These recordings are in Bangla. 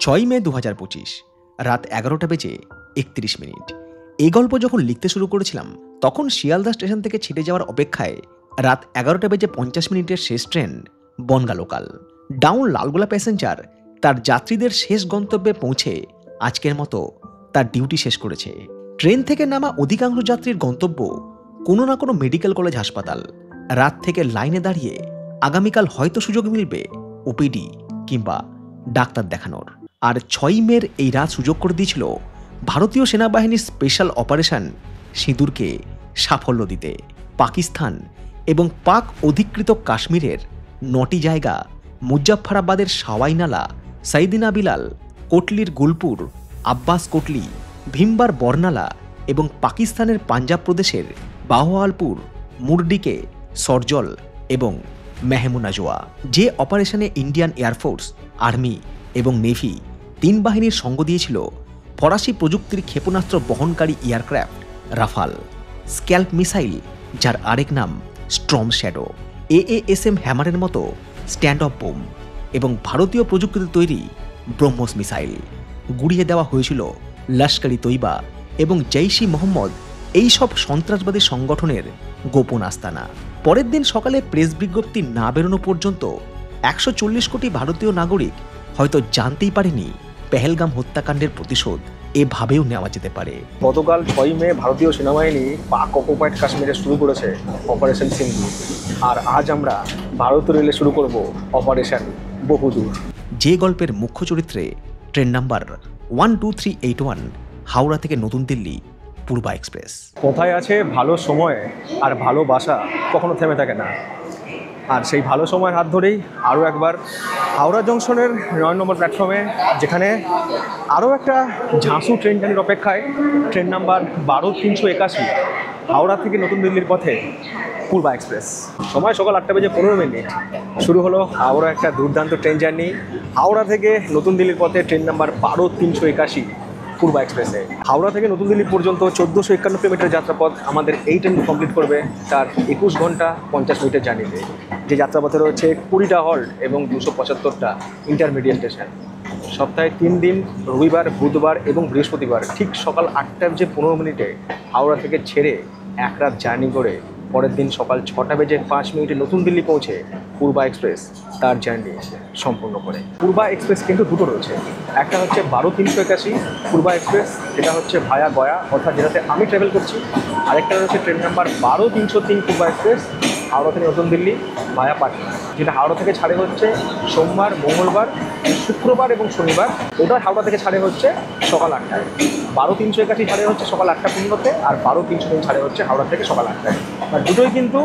6 মে 2025 রাত 11টা বেজে 31 মিনিট। এই গল্প যখন লিখতে শুরু করেছিলাম তখন শিয়ালদা স্টেশন থেকে ছেড়ে যাওয়ার অপেক্ষায় রাত 11টা বেজে 50 মিনিটের শেষ train Bongaon local. Down Lalgola passenger তার যাত্রীদের শেষ গন্তব্যে পৌঁছে আজকের মতো তার ডিউটি শেষ করেছে। ট্রেন থেকে নামা অধিকাংশ যাত্রীর গন্তব্য কোনো না কোনো মেডিকেল কলেজ হাসপাতাল। রাত থেকে লাইনে দাঁড়িয়ে আগামীকাল হয়তো সুযোগ মিলবে ওপিডি কিংবা ডাক্তার দেখানোর। আর 6 মের এই রাত সুযোগ করে দিয়েছিল ভারতীয় সেনাবাহিনীর স্পেশাল অপারেশন সিঁদুরকে সাফল্য দিতে। পাকিস্তান এবং পাক অধিকৃত কাশ্মীরের 9টি জায়গা মুজাফফরাবাদের সাওয়াইনালা, সাইদিনা বিলাল, কোটলির গুলপুর, আব্বাস কোটলি, ভীমবার বর্নালা এবং পাকিস্তানের পাঞ্জাব প্রদেশের বাহওয়ালপুর, মুরডিকে, সরজল এবং মেহমুনাজোয়া। যে অপারেশনে ইন্ডিয়ান এয়ারফোর্স, আর্মি এবং নেভি 3 বাহিনীর সঙ্গ দিয়েছিল ফরাসি প্রযুক্তির ক্ষেপণাস্ত্র বহনকারী এয়ারক্রাফট রাফাল, স্ক্যাল্প মিসাইল যার আরেক নাম স্ট্রম শ্যাডো, AASM হ্যামারের মতো স্ট্যান্ড অফ বোম এবং ভারতীয় প্রযুক্তিতে তৈরি ব্রহ্মস মিসাইল। গুড়িয়ে দেওয়া হয়েছিল লস্কর-ই তৈবা এবং জৈশ ই মোহাম্মদ, এই সব সন্ত্রাসবাদী সংগঠনের গোপন আস্তানা। পরের দিন সকালে প্রেস বিজ্ঞপ্তি না বেরোনো পর্যন্ত 140 কোটি ভারতীয় নাগরিক হয়তো জানতেই পারেনি পেহেলগাম হত্যাকাণ্ডের প্রতিশোধ এভাবেও নেওয়া যেতে পারে। গতকাল 6 মে ভারতীয় সেনাবাহিনী পাক অকুপাইড কাশ্মীরে শুরু করেছে অপারেশন সিন্দুর, আর আজ আমরা ভারত রেলে শুরু করব অপারেশন বহুদূর। যে গল্পের মুখ্য চরিত্রে ট্রেন নাম্বার 12381 হাওড়া থেকে নতুন দিল্লি পূর্বা এক্সপ্রেস। কোথায় আছে ভালো সময় আর ভালোবাসা কখনো থেমে থাকে না, আর সেই ভালো সময়ের হাত ধরেই আরও একবার হাওড়া জংশনের 9 নম্বর প্ল্যাটফর্মে, যেখানে আরও একটা ঝাঁসু ট্রেন জার্নির অপেক্ষায়, ট্রেন নাম্বার 12381 হাওড়া থেকে নতুন দিল্লির পথে পূর্বা এক্সপ্রেস। সময় সকাল 8টা বেজে 15 মিনিট। শুরু হলো হাওড়া একটা দুর্দান্ত ট্রেন জার্নি। হাওড়া থেকে নতুন দিল্লির পথে ট্রেন নাম্বার 12381 পূর্বা এক্সপ্রেসে। হাওড়া থেকে নতুন দিল্লি পর্যন্ত 1451 কিলোমিটার যাত্রাপথ আমাদের এই ট্রেন কমপ্লিট করবে তার 21 ঘন্টা 50 মিনিটের জার্নিতে। যে যাত্রাপথে রয়েছে 20টা হল্ট এবং 275টা ইন্টারমিডিয়েট স্টেশন। সপ্তাহে 3 দিন, রবিবার, বুধবার এবং বৃহস্পতিবার ঠিক সকাল 8টা বেজে 15 মিনিটে হাওড়া থেকে ছেড়ে এক রাত জার্নি করে পরের দিন সকাল 6টা বেজে 5 মিনিটে নতুন দিল্লি পৌঁছে পূর্বা এক্সপ্রেস তার জার্নি সম্পূর্ণ করে। পূর্বা এক্সপ্রেস কিন্তু দুটো রয়েছে, একটা হচ্ছে 12381 পূর্বা এক্সপ্রেস, যেটা হচ্ছে ভায়া গয়া অর্থাৎ যেটাতে আমি ট্রাভেল করছি। আরেকটা রয়েছে ট্রেন নাম্বার 12303 পূর্বা এক্সপ্রেস হাওড়া থেকে নতুন দিল্লি ভায়া পাটনা, যেটা হাওড়া থেকে ছাড়ে হচ্ছে সোমবার, মঙ্গলবার, শুক্রবার এবং শনিবার। ওটা হাওড়া থেকে ছাড়ে হচ্ছে সকাল 8টায়। 12381 ছাড়ে হচ্ছে সকাল 8:15 আর 12303 ছাড়ে হচ্ছে হাওড়া থেকে সকাল 8টায়। আর দুটোই কিন্তু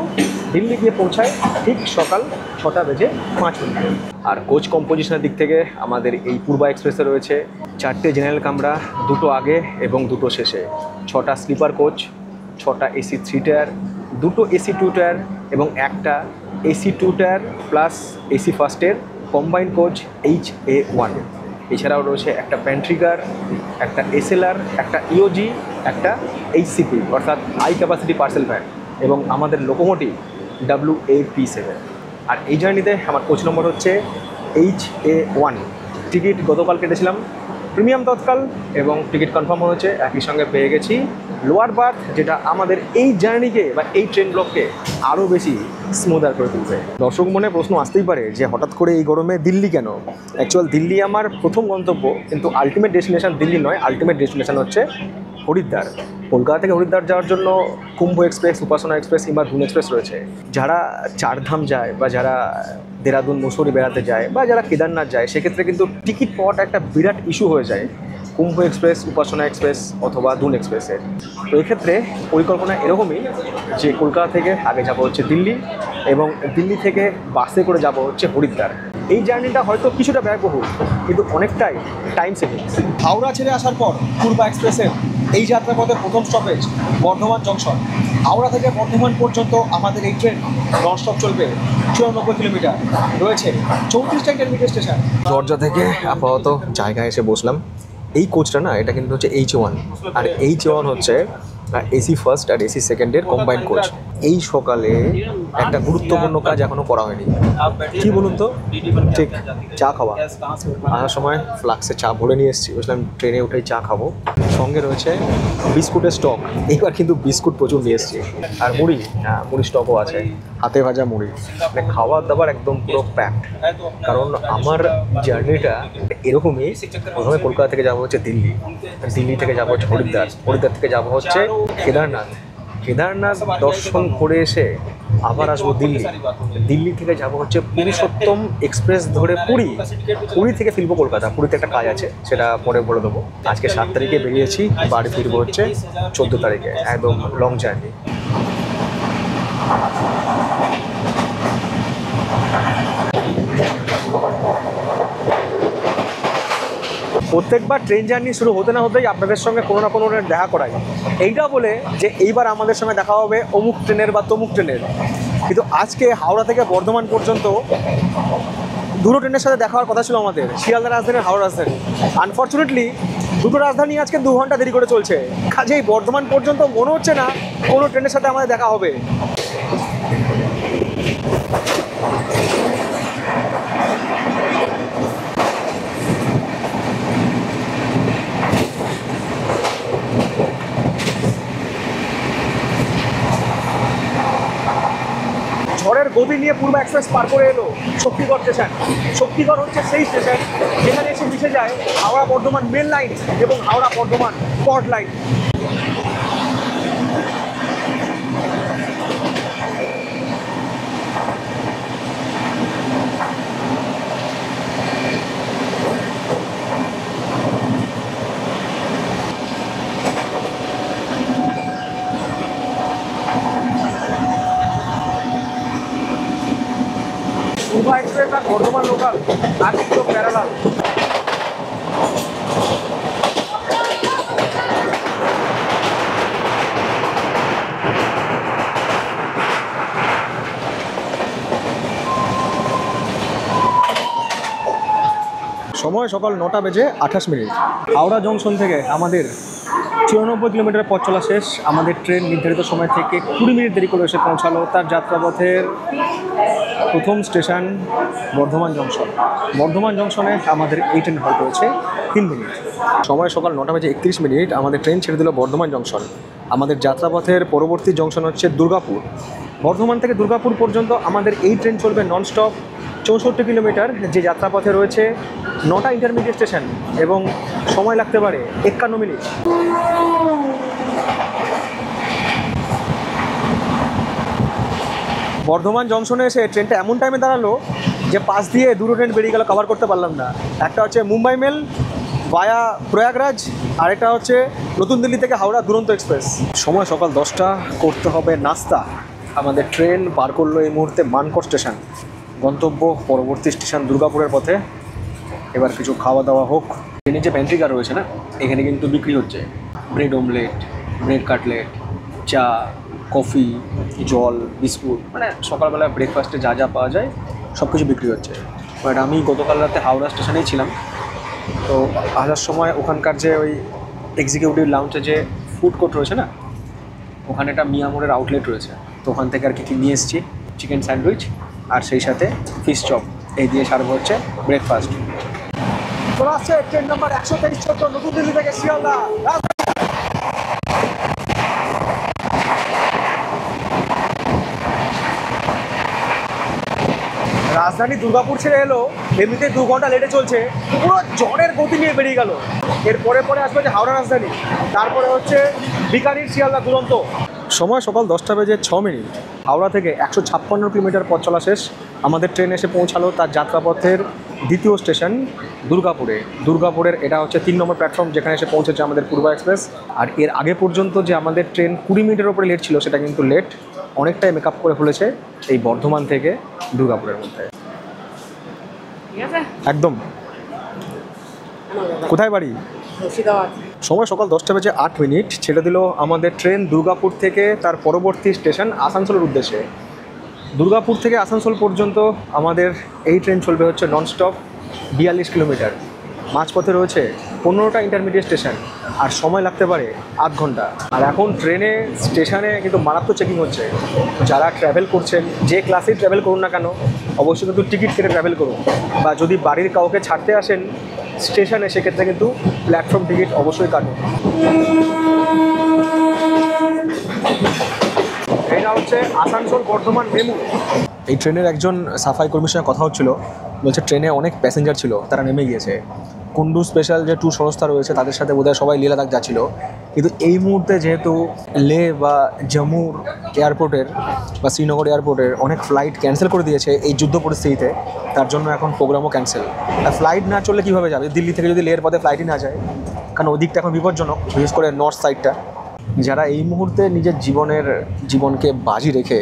দিল্লি গিয়ে পৌঁছায় ঠিক সকাল 6টা বেজে 5 মিনিটে। আর কোচ কম্পোজিশনের দিক থেকে আমাদের এই পূর্বা এক্সপ্রেসে রয়েছে 4টে জেনারেল কামরা, 2টো আগে এবং 2টো শেষে, 6টা স্লিপার কোচ, 6টা AC 3 টায়ার, 2টো AC 2 টায়ার এবং একটা AC 2 টায়ার প্লাস AC ফার্স্টের কম্বাইন্ড কোচ HA1। এছাড়াও রয়েছে একটা প্যান্ট্রিকার, একটা SLR, একটা EOG, একটা HCP অর্থাৎ হাই ক্যাপাসিটি পার্সেল ভ্যান এবং আমাদের লোকোমোটিভ WAP7। আর এই জার্নিতে আমার কোচ নম্বর হচ্ছে HA1। টিকিট গতকাল কেটেছিলাম প্রিমিয়াম তৎকাল এবং টিকিট কনফার্ম হয়েছে, একই সঙ্গে পেয়ে গেছি লোয়ার বার্থ, যেটা আমাদের এই জার্নিকে বা এই ট্রেন ব্লককে আরও বেশি স্মুদার করে তুলবে। দর্শক মনে প্রশ্ন আসতেই পারে যে হঠাৎ করে এই গরমে দিল্লি কেন? অ্যাকচুয়াল দিল্লি আমার প্রথম গন্তব্য, কিন্তু আলটিমেট ডেস্টিনেশন দিল্লি নয়, আলটিমেট ডেস্টিনেশন হচ্ছে হরিদ্বার। কলকাতা থেকে হরিদ্বার যাওয়ার জন্য কুম্ভ এক্সপ্রেস, উপাসনা এক্সপ্রেস কিংবা ধুন এক্সপ্রেস রয়েছে। যারা চারধাম যায় বা যারা দেরাদুন মুসৌরি বেড়াতে যায় বা যারা কেদারনাথ যায়, সেক্ষেত্রে কিন্তু টিকিট পাওয়াটা একটা বিরাট ইস্যু হয়ে যায় কুম্ভ এক্সপ্রেস, উপাসনা এক্সপ্রেস অথবা ধুন এক্সপ্রেসের। তো এই ক্ষেত্রে পরিকল্পনা এরকমই যে কলকাতা থেকে আগে যাব হচ্ছে দিল্লি এবং দিল্লি থেকে বাসে করে যাব হচ্ছে হরিদ্বার। এই জার্নিটা হয়তো কিছুটা ব্যয়বহুল কিন্তু অনেকটাই টাইম সেভিংস। হাওড়া ছেড়ে আসার পর পূর্বা এক্সপ্রেসের এই যাত্রাপথের প্রথম স্টপেজ বর্ধমান জংশন। হাওড়া থেকে বর্ধমান পর্যন্ত আমাদের এই ট্রেন ননস্টপ চলবে 94 কিলোমিটার। রয়েছে 34টা ইন্টারমিডিয়েট স্টেশন। দরজা থেকে আপাতত জায়গায় এসে বসলাম। এই কোচটা না, এটা কিন্তু হচ্ছে H1, আর H1 হচ্ছে AC ফার্স্ট আর AC সেকেন্ডের কম্বাইন্ড কোচ। এই সকালে একটা গুরুত্বপূর্ণ কাজ এখনো করা হয়নি। কি বলুন তো? ঠিক, চা খাওয়া। আসার সময় ফ্লাক্সে চা ভরে নিয়ে এসেছি, বুঝলাম ট্রেনে উঠেই চা খাবো। সঙ্গে রয়েছে বিস্কুটের স্টক। এইবার কিন্তু বিস্কুট প্রচুর নিয়ে এসেছি, আর মুড়ি, হ্যাঁ মুড়ি স্টকও আছে, হাতে ভাজা মুড়ি। মানে খাবার দাবার একদম পুরো প্যাকড। কারণ আমার জার্নিটা এরকমই, প্রথমে কলকাতা থেকে যাবো হচ্ছে দিল্লি, দিল্লি থেকে যাবো হচ্ছে হরিদ্বার, হরিদ্বার থেকে যাবো হচ্ছে কেদারনাথ, কেদারনাথ দর্শন করে এসে আবার আসবো দিল্লি, দিল্লি থেকে যাবো হচ্ছে পুরুষোত্তম এক্সপ্রেস ধরে পুরী, পুরী থেকে ফিরবো কলকাতা। পুরীতে একটা কাজ আছে, সেটা পরে বলে দেবো। আজকে 7 তারিখে বেরিয়েছি, বাড়ি ফিরবো হচ্ছে 14 তারিখে, একদম লং জার্নি। প্রত্যেকবার ট্রেন জার্নি শুরু হতে না হতেই আপনাদের সঙ্গে কোনো না কোনো দেখা করাই, এইটা বলে যে এইবার আমাদের সঙ্গে দেখা হবে অমুক ট্রেনের বা তমুক ট্রেনের। কিন্তু আজকে হাওড়া থেকে বর্ধমান পর্যন্ত দুটো ট্রেনের সাথে দেখা হওয়ার কথা ছিল আমাদের, শিয়ালদা রাজধানী, হাওড়া রাজধানী। আনফর্চুনেটলি দুটো রাজধানী আজকে 2 ঘন্টা দেরি করে চলছে, কাজেই বর্ধমান পর্যন্ত মনে হচ্ছে না কোনো ট্রেনের সাথে আমাদের দেখা হবে। ঝড়ের গতি নিয়ে পূর্ব এক্সপ্রেস পার করে এলো শক্তিগড় স্টেশন। শক্তিগড় হচ্ছে সেই স্টেশন যেখানে এসে মিশে যায় হাওড়া বর্ধমান মেন লাইন এবং হাওড়া বর্ধমান কর্ড লাইন। পূর্ব এক্সপ্রেস আর বর্ধমান লোকাল আর দুটো প্যারালাল। সময় সকাল 9টা বেজে 28 মিনিট। হাওড়া জংশন থেকে আমাদের 94 কিলোমিটার পথ চলা শেষ। আমাদের ট্রেন নির্ধারিত সময় থেকে 20 মিনিট দেরি করে এসে পৌঁছালো তার যাত্রাপথের প্রথম স্টেশন বর্ধমান জংশন। বর্ধমান জংশনে আমাদের এই ট্রেন হল্ট হয়েছে 3 মিনিট। সময় সকাল 9টা বেজে 31 মিনিট। আমাদের ট্রেন ছেড়ে দিল বর্ধমান জংশন। আমাদের যাত্রাপথের পরবর্তী জংশন হচ্ছে দুর্গাপুর। বর্ধমান থেকে দুর্গাপুর পর্যন্ত আমাদের এই ট্রেন চলবে ননস্টপ 64 কিলোমিটার, যে যাত্রাপথে রয়েছে 9টা ইন্টারমিডিয়েট স্টেশন এবং সময় লাগতে পারে 51 মিনিট। বর্ধমান জংশনে এসে ট্রেনটা এমন টাইমে দাঁড়ালো যে পাশ দিয়ে দুটো ট্রেন বেরিয়ে গেল, কভার করতে পারলাম না। একটা হচ্ছে মুম্বাই মেল ভায়া প্রয়াগরাজ, আরেকটা হচ্ছে নতুন দিল্লি থেকে হাওড়া দুরন্ত এক্সপ্রেস। সময় সকাল 10টা, করতে হবে নাস্তা। আমাদের ট্রেন পার করলো এই মুহূর্তে মানকড় স্টেশন, গন্তব্য পরবর্তী স্টেশন দুর্গাপুরের পথে। এবার কিছু খাওয়া দাওয়া হোক। ট্রেনের যে প্যান্ট্রি কার রয়েছে না, এখানে কিন্তু বিক্রি হচ্ছে ব্রেড অমলেট, ব্রেড কাটলেট, চা, কফি, জল, বিস্কুট, মানে সকালবেলা ব্রেকফাস্টে যা যা পাওয়া যায় সব কিছু বিক্রি হচ্ছে। বাট আমি গতকাল রাতে হাওড়া স্টেশনেই ছিলাম, তো আসার সময় ওখানকার যে ওই এক্সিকিউটিভ লাউঞ্জে যে ফুড কোর্ট রয়েছে না, ওখানে একটা মিয়ামোরের আউটলেট রয়েছে, তো ওখান থেকে আর কি নিয়ে এসেছি চিকেন স্যান্ডউইচ আর সেই সাথে ফিশ চপ। এই দিয়ে সার্ভ হচ্ছে ব্রেকফাস্ট। চলে আসছে ট্রেন নাম্বার 123 নতুন দিল্লি থেকে শিয়ালদা। রাজধানী দুর্গাপুর ছেড়ে এলো, এমনিতে 2 ঘন্টা লেটে চলছে, পুরো ঝড়ের গতি নিয়ে বেরিয়ে গেল। এরপরে আসবে যে হাওড়া রাজধানী, তারপরে হচ্ছে বিকানির শিয়ালদা দুরন্ত। সময় সকাল 10টা বেজে 6 মিনিট। হাওড়া থেকে 156 কিলোমিটার পথ চলা শেষ। আমাদের ট্রেন এসে পৌঁছালো তার যাত্রাপথের দ্বিতীয় স্টেশন দুর্গাপুরে। দুর্গাপুরের এটা হচ্ছে 3 নম্বর প্ল্যাটফর্ম, যেখানে এসে পৌঁছেছে আমাদের পূর্ব এক্সপ্রেস। আর এর আগে পর্যন্ত যে আমাদের ট্রেন 20 মিনিটের ওপরে লেট ছিল, সেটা কিন্তু লেট অনেকটাই মেকআপ করে ফেলেছে এই বর্ধমান থেকে দুর্গাপুরের মধ্যে। একদম। কোথায় বাড়ি? সময় সকাল 10টা বেজে 8 মিনিট। ছেড়ে দিল আমাদের ট্রেন দুর্গাপুর থেকে তার পরবর্তী স্টেশন আসানসোলের উদ্দেশ্যে। দুর্গাপুর থেকে আসানসোল পর্যন্ত আমাদের এই ট্রেন চলবে হচ্ছে ননস্টপ 42 কিলোমিটার। মাঝপথে রয়েছে 15টা ইন্টারমিডিয়েট স্টেশন, আর সময় লাগতে পারে আধ ঘন্টা। আর এখন ট্রেনে স্টেশনে কিন্তু মারাত্মক চেকিং হচ্ছে। যারা ট্রাভেল করছেন, যে ক্লাসেই ট্রাভেল করুন না কেন, অবশ্যই কিন্তু টিকিট কেটে ট্রাভেল করুন, বা যদি বাড়ির কাউকে ছাড়তে আসেন স্টেশনে সেক্ষেত্রে কিন্তু প্ল্যাটফর্ম টিকিট অবশ্যই কাটুন। এটা হচ্ছে আসানসোল বর্ধমান মেমু। এই ট্রেনের একজন সাফাই কর্মীর সঙ্গে কথা হচ্ছিল, বলছে ট্রেনে অনেক প্যাসেঞ্জার ছিল, তারা নেমে গিয়েছে। কুন্ডু স্পেশাল যে ট্যুর সংস্থা রয়েছে তাদের সাথে বোধহয় সবাই লীলা লাদাখ যাচ্ছিল, কিন্তু এই মুহূর্তে যেহেতু লে বা জম্মুর এয়ারপোর্টের বা শ্রীনগর এয়ারপোর্টের অনেক ফ্লাইট ক্যান্সেল করে দিয়েছে এই যুদ্ধ পরিস্থিতিতে, তার জন্য এখন প্রোগ্রামও ক্যান্সেল। আর ফ্লাইট না চললে কীভাবে যাবে? দিল্লি থেকে যদি লের পথে ফ্লাইটই না যায়, কারণ ওদিকটা এখন বিপজ্জনক, বিশেষ করে নর্থ সাইডটা। যারা এই মুহূর্তে নিজের জীবনকে বাজি রেখে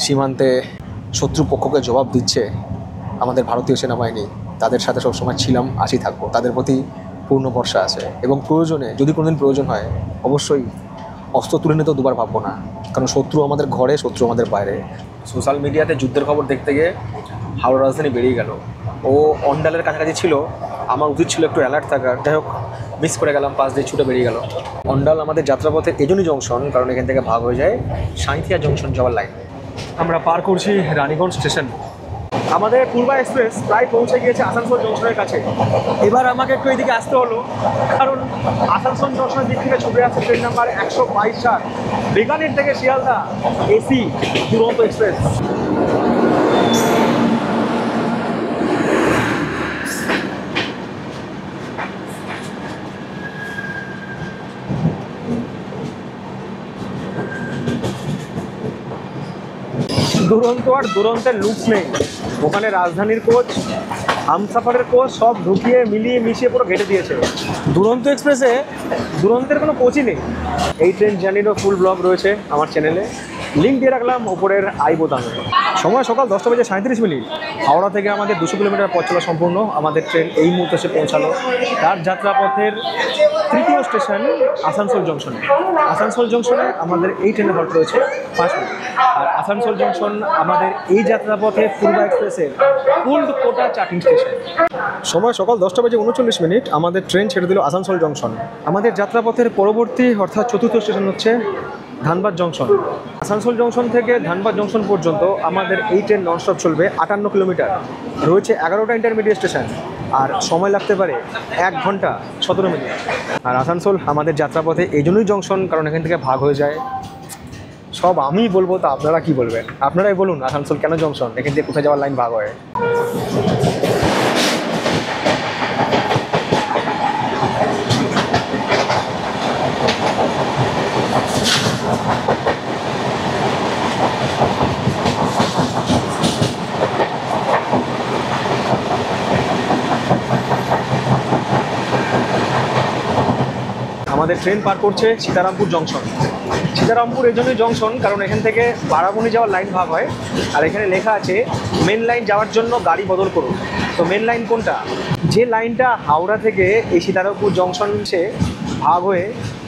সীমান্তে শত্রুপক্ষকে জবাব দিচ্ছে, আমাদের ভারতীয় সেনাবাহিনী, তাদের সাথে সবসময় ছিলাম, আছি, থাকবো। তাদের প্রতি পূর্ণ ভরসা আছে, এবং প্রয়োজনে যদি কোনোদিন প্রয়োজন হয় অবশ্যই অস্ত্র তুলে নিতেও দুবার ভাববো না, কারণ শত্রু আমাদের ঘরে, শত্রু আমাদের বাইরে। সোশ্যাল মিডিয়াতে যুদ্ধের খবর দেখতে গিয়ে হাওড়া রাজধানী বেরিয়ে গেল। ও অন্ডালের কাছাকাছি ছিল, আমার উচিত ছিল একটু অ্যালার্ট থাকার, যাই হোক মিস করে গেলাম, পাশ দিয়ে ছুটে বেরিয়ে গেল। অন্ডাল আমাদের যাত্রাপথে এজন্যই জংশন, কারণ এখান থেকে ভাগ হয়ে যায় সাঁইথিয়া জংশন যাওয়ার লাইন। আমরা পার করছি রানীগঞ্জ স্টেশন। আমাদের পূর্বা এক্সপ্রেস প্রায় পৌঁছে গিয়েছে আসানসোল জংশনের কাছে। এবার আমাকে একটু এদিকে আসতে হলো, কারণ আসানসোল জংশনের দিক থেকে ছুটে আসছে ট্রেন নাম্বার 122 বিকানির থেকে শিয়ালদা এসি দুরন্ত এক্সপ্রেস। দুরন্ত আর দুরন্তের লুকস নেই, ওখানে রাজধানীর কোচ, হামসাফারের কোচ সব ঢুকিয়ে মিলিয়ে মিশিয়ে পুরো ঘেটে দিয়েছে। দুরন্ত এক্সপ্রেসে দুরন্তের কোনো কোচই নেই। এই ট্রেন জার্নিরও ফুল ব্লগ রয়েছে আমার চ্যানেলে, লিঙ্ক দিয়ে রাখলাম ওপরের আই বোতামে। সময় সকাল 10:37। হাওড়া থেকে আমাদের 200 কিলোমিটার পথ চলা সম্পূর্ণ। আমাদের ট্রেন এই মুহূর্তে এসে পৌঁছালো তার যাত্রাপথের তৃতীয় স্টেশন আসানসোল জংশনে। আসানসোল জংশনে আমাদের এই ট্রেনের হল্ট রয়েছে 5 মিনিট। আর আসানসোল জংশন আমাদের এই যাত্রাপথে পূর্বা এক্সপ্রেসের ফুল কোটা চার্টিং স্টেশন। সময় সকাল 10:39। আমাদের ট্রেন ছেড়ে দিল আসানসোল জংশন। আমাদের যাত্রাপথের পরবর্তী অর্থাৎ চতুর্থ স্টেশন হচ্ছে ধানবাদ জংশন। আসানসোল জংশন থেকে ধানবাদ জংশন পর্যন্ত আমাদের এই ট্রেন ননস্টপ চলবে 58 কিলোমিটার। রয়েছে 11টা ইন্টারমিডিয়েট স্টেশন, আর সময় লাগতে পারে 1 ঘন্টা 17 মিনিট। আর আসানসোল আমাদের যাত্রাপথে এই জন্যই জংশন, কারণ এখান থেকে ভাগ হয়ে যায়। সব আমি বলবো, তো আপনারা কি বলবেন? আপনারাই বলুন আসানসোল কেন জংশন, এখান থেকে কোথায় যাওয়ার লাইন ভাগ হয়। আমাদের ট্রেন পার করছে সীতারামপুর জংশন। সীতারামপুর এই জন্যই জংশন কারণ এখান থেকে বারাবণী যাওয়ার লাইন ভাগ হয়, আর এখানে লেখা আছে মেন লাইন যাওয়ার জন্য গাড়ি বদল করুন। তো মেন লাইন কোনটা? যে লাইনটা হাওড়া থেকে এই সীতারামপুর জংশন সে ভাগ হয়ে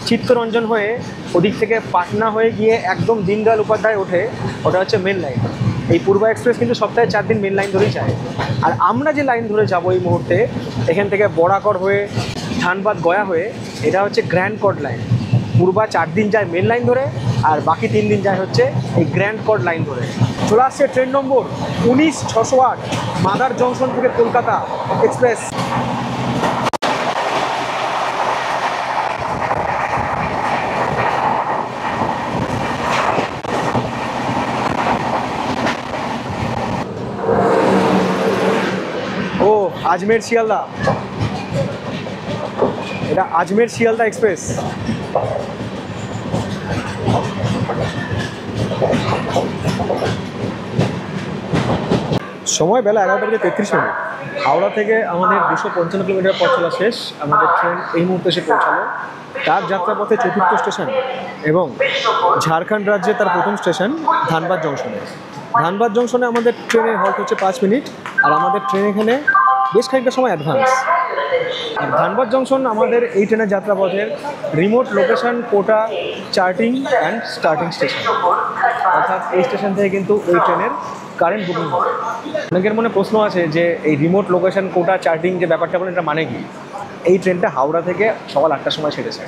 চিত্তরঞ্জন হয়ে ওদিক থেকে পাটনা হয়ে গিয়ে একদম দীনদয়াল উপাধ্যায় ওঠে, ওটা হচ্ছে মেন লাইন। এই পূর্বা এক্সপ্রেস কিন্তু সপ্তাহে 4 দিন মেন লাইন ধরেই যায়। আর আমরা যে লাইন ধরে যাবো এই মুহূর্তে, এখান থেকে বরাকর হয়ে ধানবাদ গয়া হয়ে, এটা হচ্ছে গ্র্যান্ড কর্ড লাইন। পূর্বা 4 দিন যায় মেন লাইন ধরে, আর বাকি 3 দিন যায় হচ্ছে এই গ্র্যান্ড কর্ড লাইন ধরে। চলে আসছে ট্রেন নম্বর 19608 মাদার জংশন থেকে কলকাতা এক্সপ্রেস। ও আজমের শিয়ালদা, এটা আজমের শিয়ালদা এক্সপ্রেস। সময় বেলা 11:33। হাওড়া থেকে আমাদের 255 কিলোমিটার পথ চলা শেষ। আমাদের ট্রেন এই মুহূর্তে এসে পৌঁছালো তার যাত্রাপথে চতুর্থ স্টেশন এবং ঝাড়খণ্ড রাজ্যে তার প্রথম স্টেশন ধানবাদ জংশনে। ধানবাদ জংশনে আমাদের ট্রেনের হল্ট হচ্ছে 5 মিনিট, আর আমাদের ট্রেন এখানে বেশ খানিকটা সময় অ্যাডভান্স। আর ধানবাদ জংশন আমাদের এই ট্রেনের যাত্রাপথের remote location quota charting and starting station, অর্থাৎ এই স্টেশন থেকে কিন্তু এই ট্রেনের কারেন্ট বুকিং হয়। অনেকের মনে প্রশ্ন আছে যে এই রিমোট লোকেশন কোটা চার্টিং যে ব্যাপারটা বলেন, এটা মানে কি? এই ট্রেনটা হাওড়া থেকে সকাল 8টার সময় ছেড়েছে।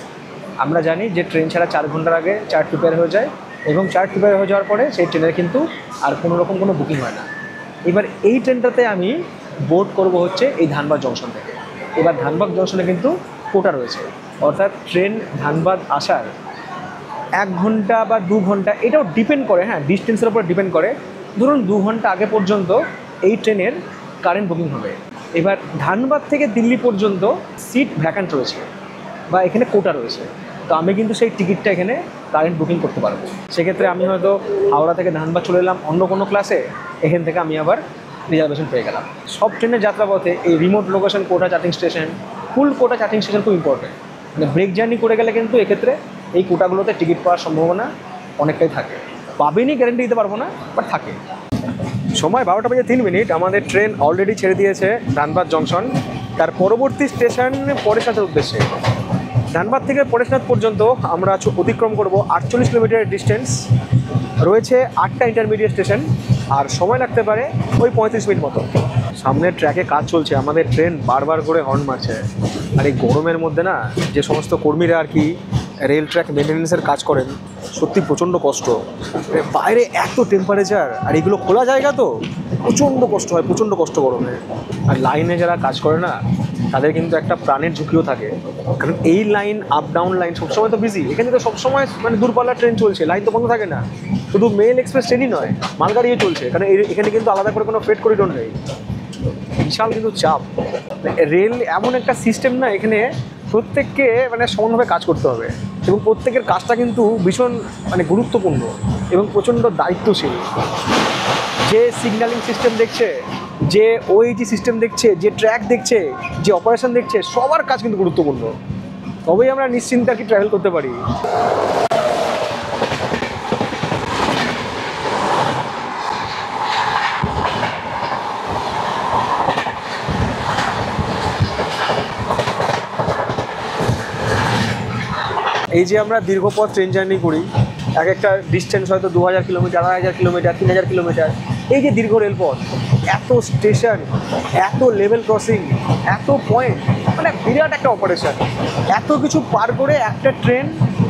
আমরা জানি যে ট্রেন ছাড়া 4 ঘন্টার আগে চার্ট প্রিপেয়ার হয়ে যায়, এবং চার্ট প্রিপেয়ার হয়ে যাওয়ার পরে সেই ট্রেনের কিন্তু আর কোনো রকম কোনো বুকিং হয় না। এবার এই ট্রেনটাতে আমি বোর্ড করব হচ্ছে এই ধানবাদ জংশন থেকে। এবার ধানবাদ জংশনে কিন্তু কোটা রয়েছে, অর্থাৎ ট্রেন ধানবাদ আসার 1 ঘন্টা বা 2 ঘন্টা, এটাও ডিপেন্ড করে, হ্যাঁ ডিস্টেন্সের উপর ডিপেন্ড করে। ধরুন 2 ঘন্টা আগে পর্যন্ত এই ট্রেনের কারেন্ট বুকিং হবে। এবার ধানবাদ থেকে দিল্লি পর্যন্ত সিট ভ্যাকান্ট রয়েছে বা এখানে কোটা রয়েছে, তো আমি কিন্তু সেই টিকিটটা এখানে কারেন্ট বুকিং করতে পারবো। সেক্ষেত্রে আমি হয়তো হাওড়া থেকে ধানবাদ চলে এলাম অন্য কোনো ক্লাসে, এখান থেকে আমি আবার রিজার্ভেশন পেয়ে গেলাম। সব ট্রেনের যাত্রাপথে এই রিমোট লোকেশন কোটা চার্জিং স্টেশন, ফুল কোটা চার্জিং স্টেশন খুব ইম্পর্টেন্ট। মানে ব্রেক জার্নি করে গেলে কিন্তু এক্ষেত্রে এই কোটাগুলোতে টিকিট পাওয়ার সম্ভাবনা অনেকটাই থাকে। পাবেনই গ্যারেন্টি দিতে পারবো না, বাট থাকে। সময় 12:03। আমাদের ট্রেন অলরেডি ছেড়ে দিয়েছে ধানবাদ জংশন। তার পরবর্তী স্টেশন পরেশনাথের উদ্দেশ্যে। ধানবাদ থেকে পরেশনাথ পর্যন্ত আমরা অতিক্রম করব 48 কিলোমিটারের ডিস্টেন্স। রয়েছে 8টা ইন্টারমিডিয়েট স্টেশন, আর সময় লাগতে পারে ওই 35 মিনিট মতো। সামনের ট্র্যাকে কাজ চলছে, আমাদের ট্রেন বারবার করে হর্ন মারছে। আর এই গরমের মধ্যে না যে সমস্ত কর্মীরা আর কি রেল ট্র্যাক মেনটেন্যান্সের কাজ করেন, সত্যি প্রচণ্ড কষ্ট। বাইরে এত টেম্পারেচার, আর এগুলো খোলা জায়গা তো প্রচণ্ড কষ্ট হয়, প্রচণ্ড কষ্ট গরমে। আর লাইনে যারা কাজ করে না তাদের কিন্তু একটা প্রাণের ঝুঁকিও থাকে, কারণ এই লাইন আপ ডাউন লাইন সবসময় তো বিজি। এখানে তো সবসময় মানে দূরপাল্লার ট্রেন চলছে, লাইন তো বন্ধ থাকে না। শুধু মেল এক্সপ্রেস ট্রেনই নয়, মালগাড়িও চলছে, কারণ এখানে কিন্তু আলাদা করে কোনো ফ্রেট করিডোর নেই। বিশাল কিন্তু চাপ। রেল এমন একটা সিস্টেম না, এখানে প্রত্যেককে মানে সমানভাবে কাজ করতে হবে, এবং প্রত্যেকের কাজটা কিন্তু ভীষণ মানে গুরুত্বপূর্ণ এবং প্রচণ্ড দায়িত্বশীল। যে সিগন্যালিং সিস্টেম দেখছে, যে ওইটি সিস্টেম দেখছে, যে ট্র্যাক দেখছে, যে অপারেশন দেখছে, সবার কাজ কিন্তু গুরুত্বপূর্ণ। তবেই আমরা নিশ্চিন্তে আর কি ট্রাভেল করতে পারি। এই যে আমরা দীর্ঘ পথ ট্রেন জার্নি করি, এক একটা ডিস্টেন্স হয়তো 2000 কিলোমিটার, 2500 কিলোমিটার, 3000 কিলোমিটার। এই যে দীর্ঘ রেলপথ, এত স্টেশন, এত লেভেল ক্রসিং, এত পয়েন্ট, মানে বিরাট একটা অপারেশন। এত কিছু পার করে একটা ট্রেন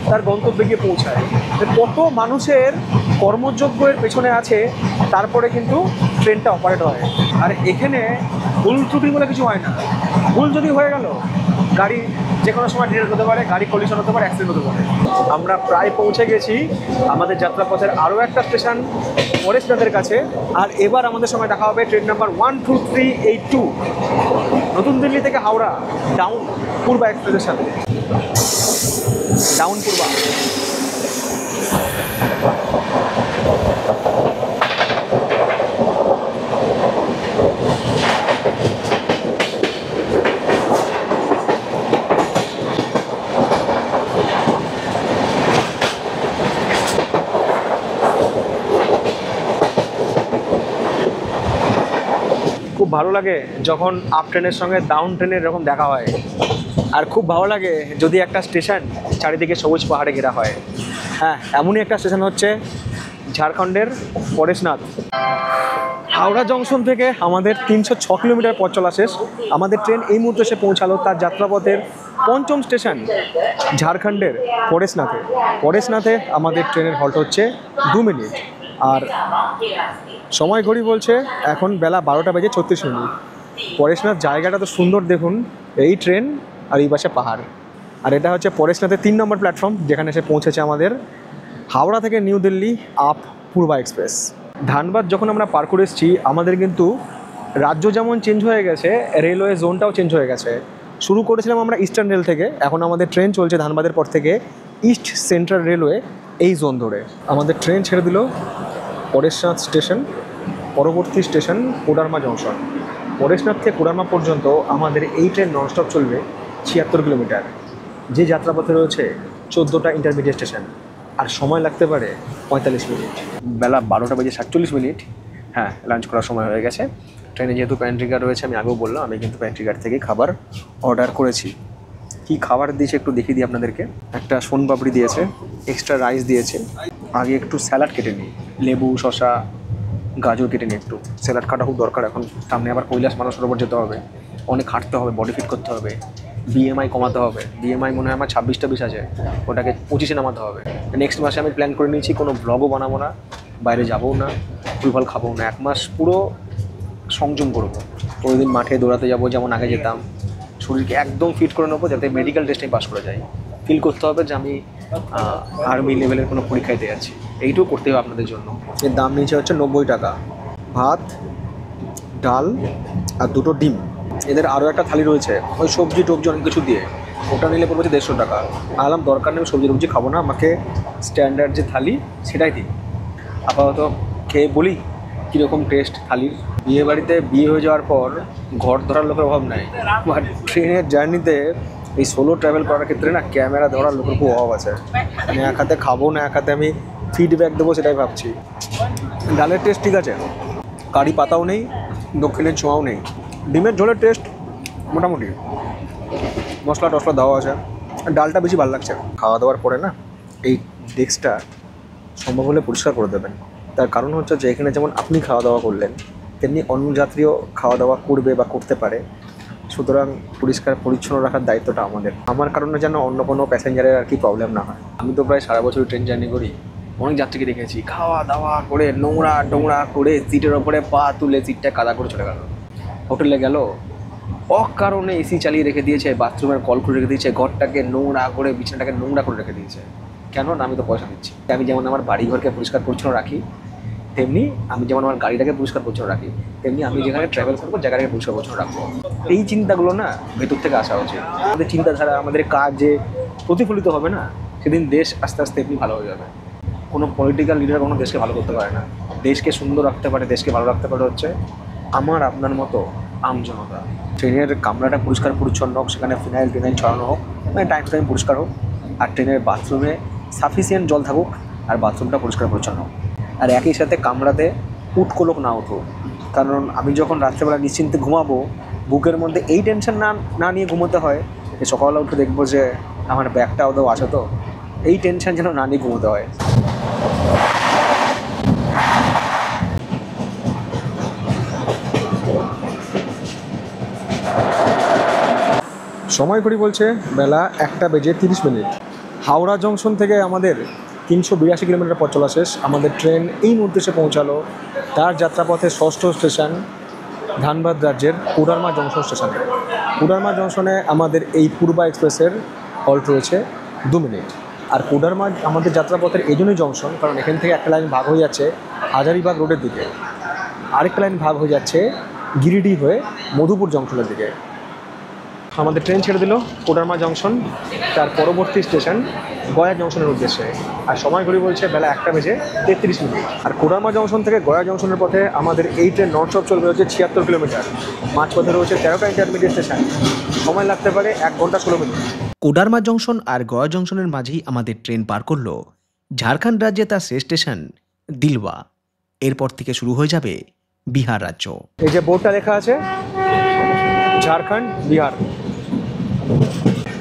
তার গন্তব্যে গিয়ে পৌঁছায়। কত মানুষের কর্মযজ্ঞের পেছনে আছে, তারপরে কিন্তু ট্রেনটা অপারেট হয়। আর এখানে ভুল ত্রুটি বলে কিছু হয় না। ভুল যদি হয়ে গেল, গাড়ি যে কোনো সময় ডিরেক্ট হতে পারে, গাড়ি কলিশন হতে পারে, অ্যাক্সিডেন্ট হতে পারে। আমরা প্রায় পৌঁছে গেছি আমাদের যাত্রাপথের আরও একটা স্টেশন পরেশনাথের কাছে। আর এবার আমাদের সময় দেখা হবে ট্রেন নাম্বার 12382 নতুন দিল্লি থেকে হাওড়া ডাউন পূর্বা এক্সপ্রেসের সাথে। ডাউন পূর্বা। খুব ভালো লাগে যখন আপ ট্রেনের সঙ্গে ডাউন ট্রেনের এরকম দেখা হয়, আর খুব ভালো লাগে যদি একটা স্টেশন চারিদিকে সবুজ পাহাড়ে ঘেরা হয়। হ্যাঁ, এমনই একটা স্টেশন হচ্ছে ঝাড়খণ্ডের পরেশনাথ। হাওড়া জংশন থেকে আমাদের 306 কিলোমিটার পথ চলা শেষ। আমাদের ট্রেন এই মুহূর্তে এসে পৌঁছালো তার যাত্রাপথের 5ম স্টেশন ঝাড়খণ্ডের পরেশনাথে। পরেশনাথে আমাদের ট্রেনের হল্ট হচ্ছে 2 মিনিট, আর সময় ঘড়ি বলছে এখন বেলা 12:36। পরেশনাথ জায়গাটা তো সুন্দর দেখুন, এই ট্রেন আর এই পাশে পাহাড়। আর এটা হচ্ছে পরেশনাথের 3 নম্বর প্ল্যাটফর্ম, যেখানে এসে পৌঁছেছে আমাদের হাওড়া থেকে নিউ দিল্লি আপ পূর্বা এক্সপ্রেস। ধানবাদ যখন আমরা পার করে এসেছি, আমাদের কিন্তু রাজ্য যেমন চেঞ্জ হয়ে গেছে, রেলওয়ে জোনটাও চেঞ্জ হয়ে গেছে। শুরু করেছিলাম আমরা ইস্টার্ন রেল থেকে, এখন আমাদের ট্রেন চলছে ধানবাদের পর থেকে ইস্ট সেন্ট্রাল রেলওয়ে এই জোন ধরে। আমাদের ট্রেন ছেড়ে দিল পরেশনাথ স্টেশন, পরবর্তী স্টেশন কোডারমা জংশন। পরেশনাথ থেকে কোডারমা পর্যন্ত আমাদের এই ট্রেন ননস্টপ চলবে 76 কিলোমিটার, যে যাত্রাপথে রয়েছে 14টা ইন্টারমিডিয়েট স্টেশন, আর সময় লাগতে পারে 45 মিনিট। বেলা 12:47। হ্যাঁ, লাঞ্চ করার সময় হয়ে গেছে। ট্রেনে যেহেতু প্যান্ট্রিকার রয়েছে, আমি আগেও বললাম আমি কিন্তু প্যান্ট্রিকার থেকে খাবার অর্ডার করেছি। কি খাবার দিয়েছে একটু দেখিয়ে দিই আপনাদেরকে। একটা সোনপাপড়ি দিয়েছে, এক্সট্রা রাইস দিয়েছে। আগে একটু স্যালাড কেটে নিই, লেবু, শসা, গাজর কেটে নিই। একটু স্যালাড কাটা খুব দরকার, এখন সামনে আবার কৈলাস মানসরোবর যেতে হবে, অনেক হাঁটতে হবে, বডি ফিট করতে হবে। বিএমআই কমাতে হবে। বিএমআই মনে হয় আমার 26-26 আছে, ওটাকে 25-এ নামাতে হবে। নেক্সট মাসে আমি প্ল্যান করে নিয়েছি কোনো ব্লগও বানাবো না, বাইরে যাবও না, ফুলফল খাবো না, 1 মাস পুরো সংযম করবো। প্রতিদিন মাঠে দৌড়াতে যাবো যেমন আগে যেতাম, শরীরকে একদম ফিট করে নেবো যাতে মেডিকেল টেস্টে পাস করে যাই। ফিল করতে হবে যে আমি আর্মি লেভেলের কোনো পরীক্ষায় দিয়ে যাচ্ছি, এইটুকু করতে হবে আপনাদের জন্য। এর দাম নিচে হচ্ছে 90 টাকা, ভাত, ডাল আর 2টো ডিম। এদের আরও একটা থালি রয়েছে ওই সবজি টবজি অনেক কিছু দিয়ে, ওটা নিলে পড়বে 150 টাকা। আলাম দরকার নেই, সবজি টবজি খাবো না, আমাকে স্ট্যান্ডার্ড যে থালি সেটাই দিন। আপাতত খেয়ে বলি কীরকম টেস্ট থালির। বিয়ে বাড়িতে বিয়ে হয়ে যাওয়ার পর ঘর ধরার লোকের অভাব নাই, আর ট্রেনের জার্নিতে এই সোলো ট্রাভেল করার ক্ষেত্রে না ক্যামেরা ধরার লোকের খুব অভাব আছে। মানে এক হাতে খাবো না, এক হাতে আমি ফিডব্যাক দেবো সেটাই ভাবছি। ডালের টেস্ট ঠিক আছে, কারি পাতাও নেই, দক্ষিণের ছোঁয়াও নেই। ডিমের ঝোলের টেস্ট মোটামুটি, মশলা টশলা দেওয়া আছে, ডালটা বেশি ভালো লাগছে। খাওয়া দাওয়ার পরে না এই ডেস্কটা সম্ভব হলে পরিষ্কার করে দেবেন। তার কারণ হচ্ছে যে এখানে যেমন আপনি খাওয়া দাওয়া করলেন, তেমনি অন্য যাত্রীও খাওয়া দাওয়া করবে বা করতে পারে। সুতরাং পরিষ্কার পরিচ্ছন্ন রাখার দায়িত্বটা আমাদের। আমার কারণে যেন অন্য কোনো প্যাসেঞ্জারের আর কি প্রবলেম না হয়। আমি তো প্রায় সারা বছর ট্রেন জার্নি করি, অনেক যাত্রীকে দেখেছি খাওয়া দাওয়া করে নোংরা টোংরা করে সিটের ওপরে পা তুলে সিটটা কাদা করে চলে গেল। হোটেলে গেল, অকারণে এসি চালিয়ে রেখে দিয়েছে, বাথরুমের কল খুলে রেখে দিয়েছে, ঘরটাকে নোংরা করে বিছানাটাকে নোংরা করে রেখে দিয়েছে। কেন না? আমি তো পয়সা দিচ্ছি। আমি যেমন আমার বাড়িঘরকে পরিষ্কার পরিচ্ছন্ন রাখি, তেমনি আমি যেমন আমার গাড়িটাকে পরিষ্কার পরিচ্ছন্ন রাখি, তেমনি আমি যেখানে ট্রাভেল করবো জায়গাটাকে পরিষ্কার পরিচ্ছন্ন রাখবো। এই চিন্তাগুলো না ভেতর থেকে আসা উচিত। আমাদের চিন্তাধারা, আমাদের কাজ যে প্রতিফলিত হবে না, সেদিন দেশ আস্তে আস্তে এমনি ভালো হয়ে যাবে। কোনো পলিটিক্যাল লিডার কোনো দেশকে ভালো করতে পারে না। দেশকে সুন্দর রাখতে পারে, দেশকে ভালো রাখতে পারে হচ্ছে আমার আপনার মতো আমজনতা। ট্রেনের কামরাটা পরিষ্কার পরিচ্ছন্ন হোক, সেখানে ফিনাইল টিনাইল ছড়ানো হোক, মানে টাইম টু টাইম পরিষ্কার হোক, আর ট্রেনের বাথরুমে সাফিসিয়েন্ট জল থাকুক আর বাথরুমটা পরিষ্কার পরিচ্ছন্ন হোক। আর একই সাথে কামরাতে উটকোলক না উঠুক, কারণ আমি যখন রাত্রেবেলা নিশ্চিন্তে ঘুমাবো, বুকের মধ্যে এই টেনশন না নিয়ে ঘুমোতে হয় যে সকালবেলা উঠে দেখবো যে আমার ব্যাগটা ওদের আছে তো, এই টেনশন যেন না নিয়ে ঘুমোতে হয়। সময় ঘড়ি বলছে বেলা 1:30। হাওড়া জংশন থেকে আমাদের 382 কিলোমিটার পথ চলা শেষ। আমাদের ট্রেন এই মুহূর্তে এসে পৌঁছালো তার যাত্রাপথে 6ষ্ঠ স্টেশন ধানবাদ রাজ্যের কোডারমা জংশন স্টেশনে। কোডারমা জংশনে আমাদের এই পূর্বা এক্সপ্রেসের হল্ট রয়েছে 2 মিনিট। আর কোডারমা আমাদের যাত্রাপথের এই জন্যই জংশন, কারণ এখান থেকে একটা লাইন ভাগ হয়ে যাচ্ছে হাজারিবাগ রোডের দিকে, আরেকটা লাইন ভাগ হয়ে যাচ্ছে গিরিডি হয়ে মধুপুর জংশনের দিকে। আমাদের ট্রেন ছেড়ে দিল কোডারমা জংশন, তার পরবর্তী স্টেশন গয়া জংশনের উদ্দেশ্যে। আর সময় ঘড়ি বলছে বেলা 1:33। আর কোডারমা জংশন থেকে গয়া জংশনের পথে আমাদের এই ট্রেন ননস্টপ চলবে হচ্ছে 76 কিলোমিটার। মাঝপথে রয়েছে 13টা ইন্টারমিডিয়েট স্টেশন, সময় লাগতে পারে 1 ঘন্টা 16 মিনিট। কোডারমা জংশন আর গয়া জংশনের মাঝেই আমাদের ট্রেন পার করলো ঝাড়খণ্ড রাজ্যে তার শেষ স্টেশন দিলওয়া। এরপর থেকে শুরু হয়ে যাবে বিহার রাজ্য। এই যে বোর্ডটা লেখা আছে ঝাড়খণ্ড বিহার,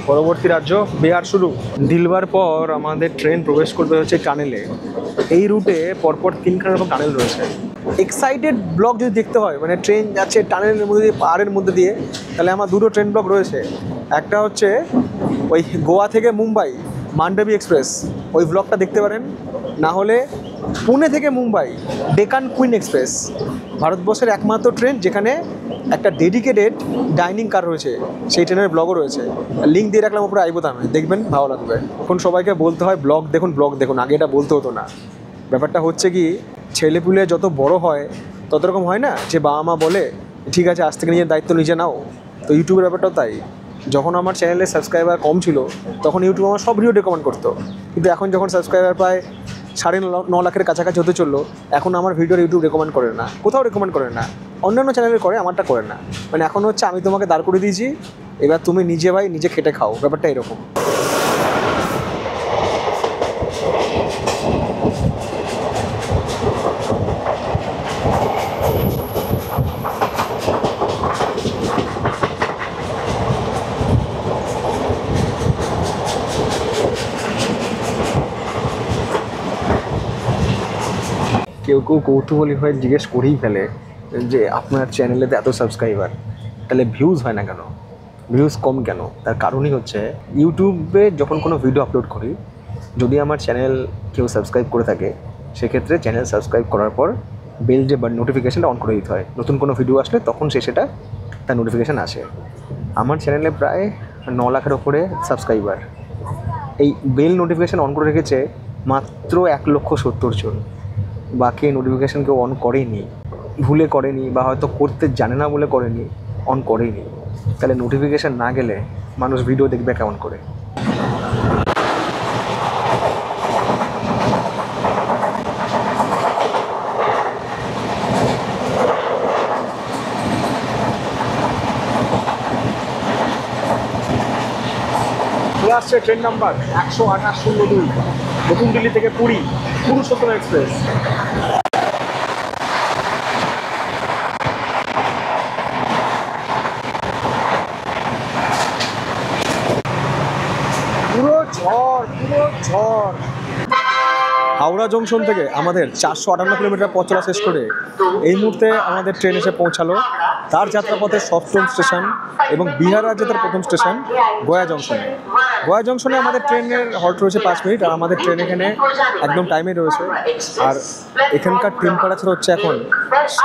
পরবর্তী রাজ্য বিহার শুরু। দিলওয়ার পর আমাদের ট্রেন প্রবেশ করবে হচ্ছে টানেলে। এই রুটে পরপর 3খানা রকম টানেল রয়েছে। এক্সাইটেড ব্লক যদি দেখতে হয়, মানে ট্রেন যাচ্ছে টানেলের মধ্যে দিয়ে, পাহাড়ের মধ্যে দিয়ে, তাহলে আমার 2টো ট্রেন ব্লক রয়েছে। একটা হচ্ছে ওই গোয়া থেকে মুম্বাই মান্ডবী এক্সপ্রেস, ওই ব্লকটা দেখতে পারেন। না হলে পুনে থেকে মুম্বাই ডেকান কুইন এক্সপ্রেস, ভারতবর্ষের একমাত্র ট্রেন যেখানে একটা ডেডিকেটেড ডাইনিং কার রয়েছে, সেই ট্রেনের ব্লগও রয়েছে। লিঙ্ক দিয়ে রাখলাম উপরে আই বোতামে, দেখবেন, ভালো লাগবে। এখন সবাইকে বলতে হয় ব্লগ দেখুন, ব্লগ দেখুন, আগে এটা বলতে হতো না। ব্যাপারটা হচ্ছে কি, ছেলেপুলে যত বড় হয় তত রকম হয় না যে বাবা মা বলে ঠিক আছে আজ থেকে নিজের দায়িত্ব নিজে নাও। তো ইউটিউবের ব্যাপারটাও তাই। যখন আমার চ্যানেলে সাবস্ক্রাইবার কম ছিল তখন ইউটিউব আমার সব ভিডিও রেকমেন্ড করতো, কিন্তু এখন যখন সাবস্ক্রাইবার প্রায় 9.5 লাখের কাছাকাছি হতে চললো, এখন আমার ভিডিওর ইউটিউব রেকমেন্ড করে না, কোথাও রেকমেন্ড করে না। অন্যান্য চ্যানেলে করে, আমারটা করে না। মানে এখন হচ্ছে আমি তোমাকে দাঁড় করে দিয়েছি, এবার তুমি নিজে ভাই নিজে খেটে খাও, ব্যাপারটা এরকম। কেউ কেউ কৌতূহলী হয়ে জিজ্ঞেস করেই ফেলে যে আপনার চ্যানেলে এত সাবস্ক্রাইবার, তাহলে ভিউজ হয় না কেন? ভিউজ কম কেন, তার কারণই হচ্ছে ইউটিউবে যখন কোনো ভিডিও আপলোড করি, যদি আমার চ্যানেল কেউ সাবস্ক্রাইব করে থাকে, সেক্ষেত্রে চ্যানেল সাবস্ক্রাইব করার পর বেল যে বা নোটিফিকেশানটা অন করে দিতে হয়। নতুন কোনো ভিডিও আসলে তখন সেটা তার নোটিফিকেশান আসে। আমার চ্যানেলে প্রায় 9 লাখের ওপরে সাবস্ক্রাইবার। এই বেল নোটিফিকেশান অন করে রেখেছে মাত্র 1,70,000 জন। বাকি নোটিফিকেশান কেউ অন করেনি, ভুলে করেনি, বা হয়তো করতে জানে না বলে করেনি, অন করেনি। তাহলে নোটিফিকেশান না গেলে মানুষ ভিডিও দেখবে কেমন করে? চলে আসছে ট্রেন নাম্বার 12802, নতুন দিল্লি থেকে পুরী, পুরুষোত্তম এক্সপ্রেস। পুরো ঝড়। হাওড়া জংশন থেকে আমাদের 458 কিলোমিটার পথ চলা শেষ করে এই মুহূর্তে আমাদের ট্রেন এসে পৌঁছালো তার যাত্রাপথের 7ম স্টেশন এবং বিহার রাজ্যের তার 1ম স্টেশন গয়া জংশনে। গয়া জংশনে আমাদের ট্রেনের হল্ট রয়েছে 5 মিনিট, আর আমাদের ট্রেন এখানে একদম টাইমে রয়েছে। আর এখানকার টেম্পারেচার হচ্ছে এখন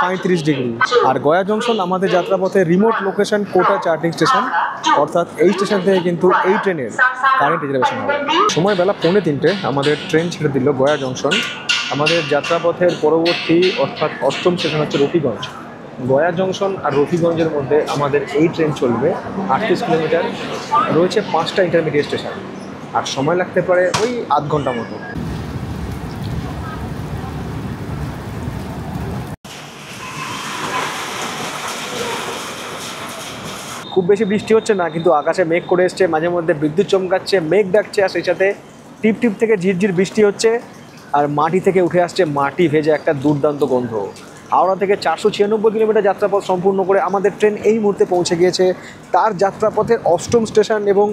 37 ডিগ্রি। আর গয়া জংশন আমাদের যাত্রাপথে রিমোট লোকেশন কোটা চার্জিং স্টেশন, অর্থাৎ এই স্টেশন থেকে কিন্তু এই ট্রেনের কারেন্ট রিজার্ভেশন হবে। সময় বেলা 2:45 আমাদের ট্রেন ছেড়ে দিল গয়া জংশন। আমাদের যাত্রাপথের পরবর্তী অর্থাৎ 8ম স্টেশন হচ্ছে রফিগঞ্জ। গয়া জংশন আর রফিগঞ্জের মধ্যে আমাদের এই ট্রেন চলবে 38 কিলোমিটার, রয়েছে 5টা ইন্টারমিডিয়েট স্টেশন, আর সময় লাগতে পারে ওই আধ ঘন্টা মতো। খুব বেশি বৃষ্টি হচ্ছে না, কিন্তু আকাশে মেঘ করে এসছে, মাঝে মধ্যে বিদ্যুৎ চমকাচ্ছে, মেঘ ডাকছে, আর সেই সাথে টিপ টিপ থেকে ঝিরঝির বৃষ্টি হচ্ছে, আর মাটি থেকে উঠে আসছে মাটি ভেজে একটা দুর্দান্ত গন্ধ। হাওড়া থেকে 496 কিলোমিটার যাত্রাপথ সম্পূর্ণ করে আমাদের ট্রেন এই মুহূর্তে পৌঁছে গিয়েছে তার যাত্রাপথের 8ম স্টেশন এবং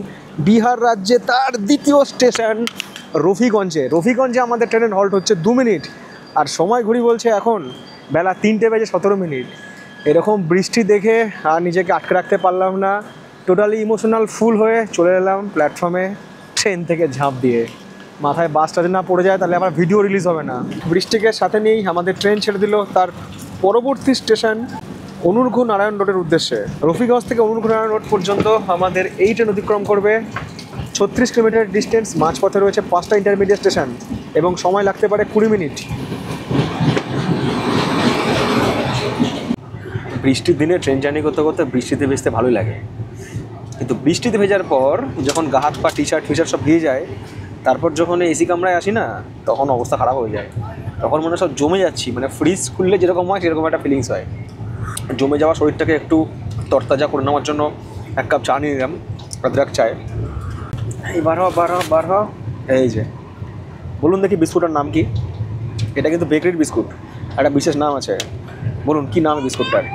বিহার রাজ্যে তার 2য় স্টেশন রফিগঞ্জে। রফিগঞ্জে আমাদের ট্রেনের হল্ট হচ্ছে 2 মিনিট, আর সময় ঘড়ি বলছে এখন বেলা 3:17। এরকম বৃষ্টি দেখে আর নিজেকে আটকে রাখতে পারলাম না, টোটালি ইমোশনাল ফুল হয়ে চলে এলাম প্ল্যাটফর্মে ট্রেন থেকে ঝাঁপ দিয়ে। মাথায় বাসটা যদি না পড়ে যায় তাহলে আবার ভিডিও রিলিজ হবে না। বৃষ্টিকে সাথে নিয়েই আমাদের ট্রেন ছেড়ে দিল তার পরবর্তী স্টেশন অনুর্ঘ নারায়ণ রোডের উদ্দেশ্যে। রফিগঞ্জ থেকে অনুর্ঘ নারায়ণ রোড পর্যন্ত আমাদের এই ট্রেন অতিক্রম করবে 36 কিলোমিটার ডিস্টেন্স। মাঝপথে রয়েছে 5টা ইন্টারমিডিয়েট স্টেশন এবং সময় লাগতে পারে 20 মিনিট। বৃষ্টির দিনে ট্রেন জার্নি করতে করতে বৃষ্টিতে ভিজতে ভালোই লাগে, কিন্তু বৃষ্টিতে ভেজার পর যখন গা হাত পা টি শার্ট সব ভিজে যায়, তারপর যখন এসি কামরায় আসি না, তখন অবস্থা খারাপ হয়ে যায়। তখন মনে সব জমে যাচ্ছি, মানে ফ্রিজ খুললে যেরকম হয় সেরকম একটা ফিলিংস হয়। জমে যাওয়া শরীরটাকে একটু তরতাজা করে নেওয়ার জন্য 1 কাপ চা নিয়ে নিলাম, অদ্রাক চায়। এই বার হ। এই যে বলুন দেখি বিস্কুটের নাম কি? এটা কিন্তু বেকারির বিস্কুট, একটা বিশেষ নাম আছে। বলুন কি নাম বিস্কুটটার?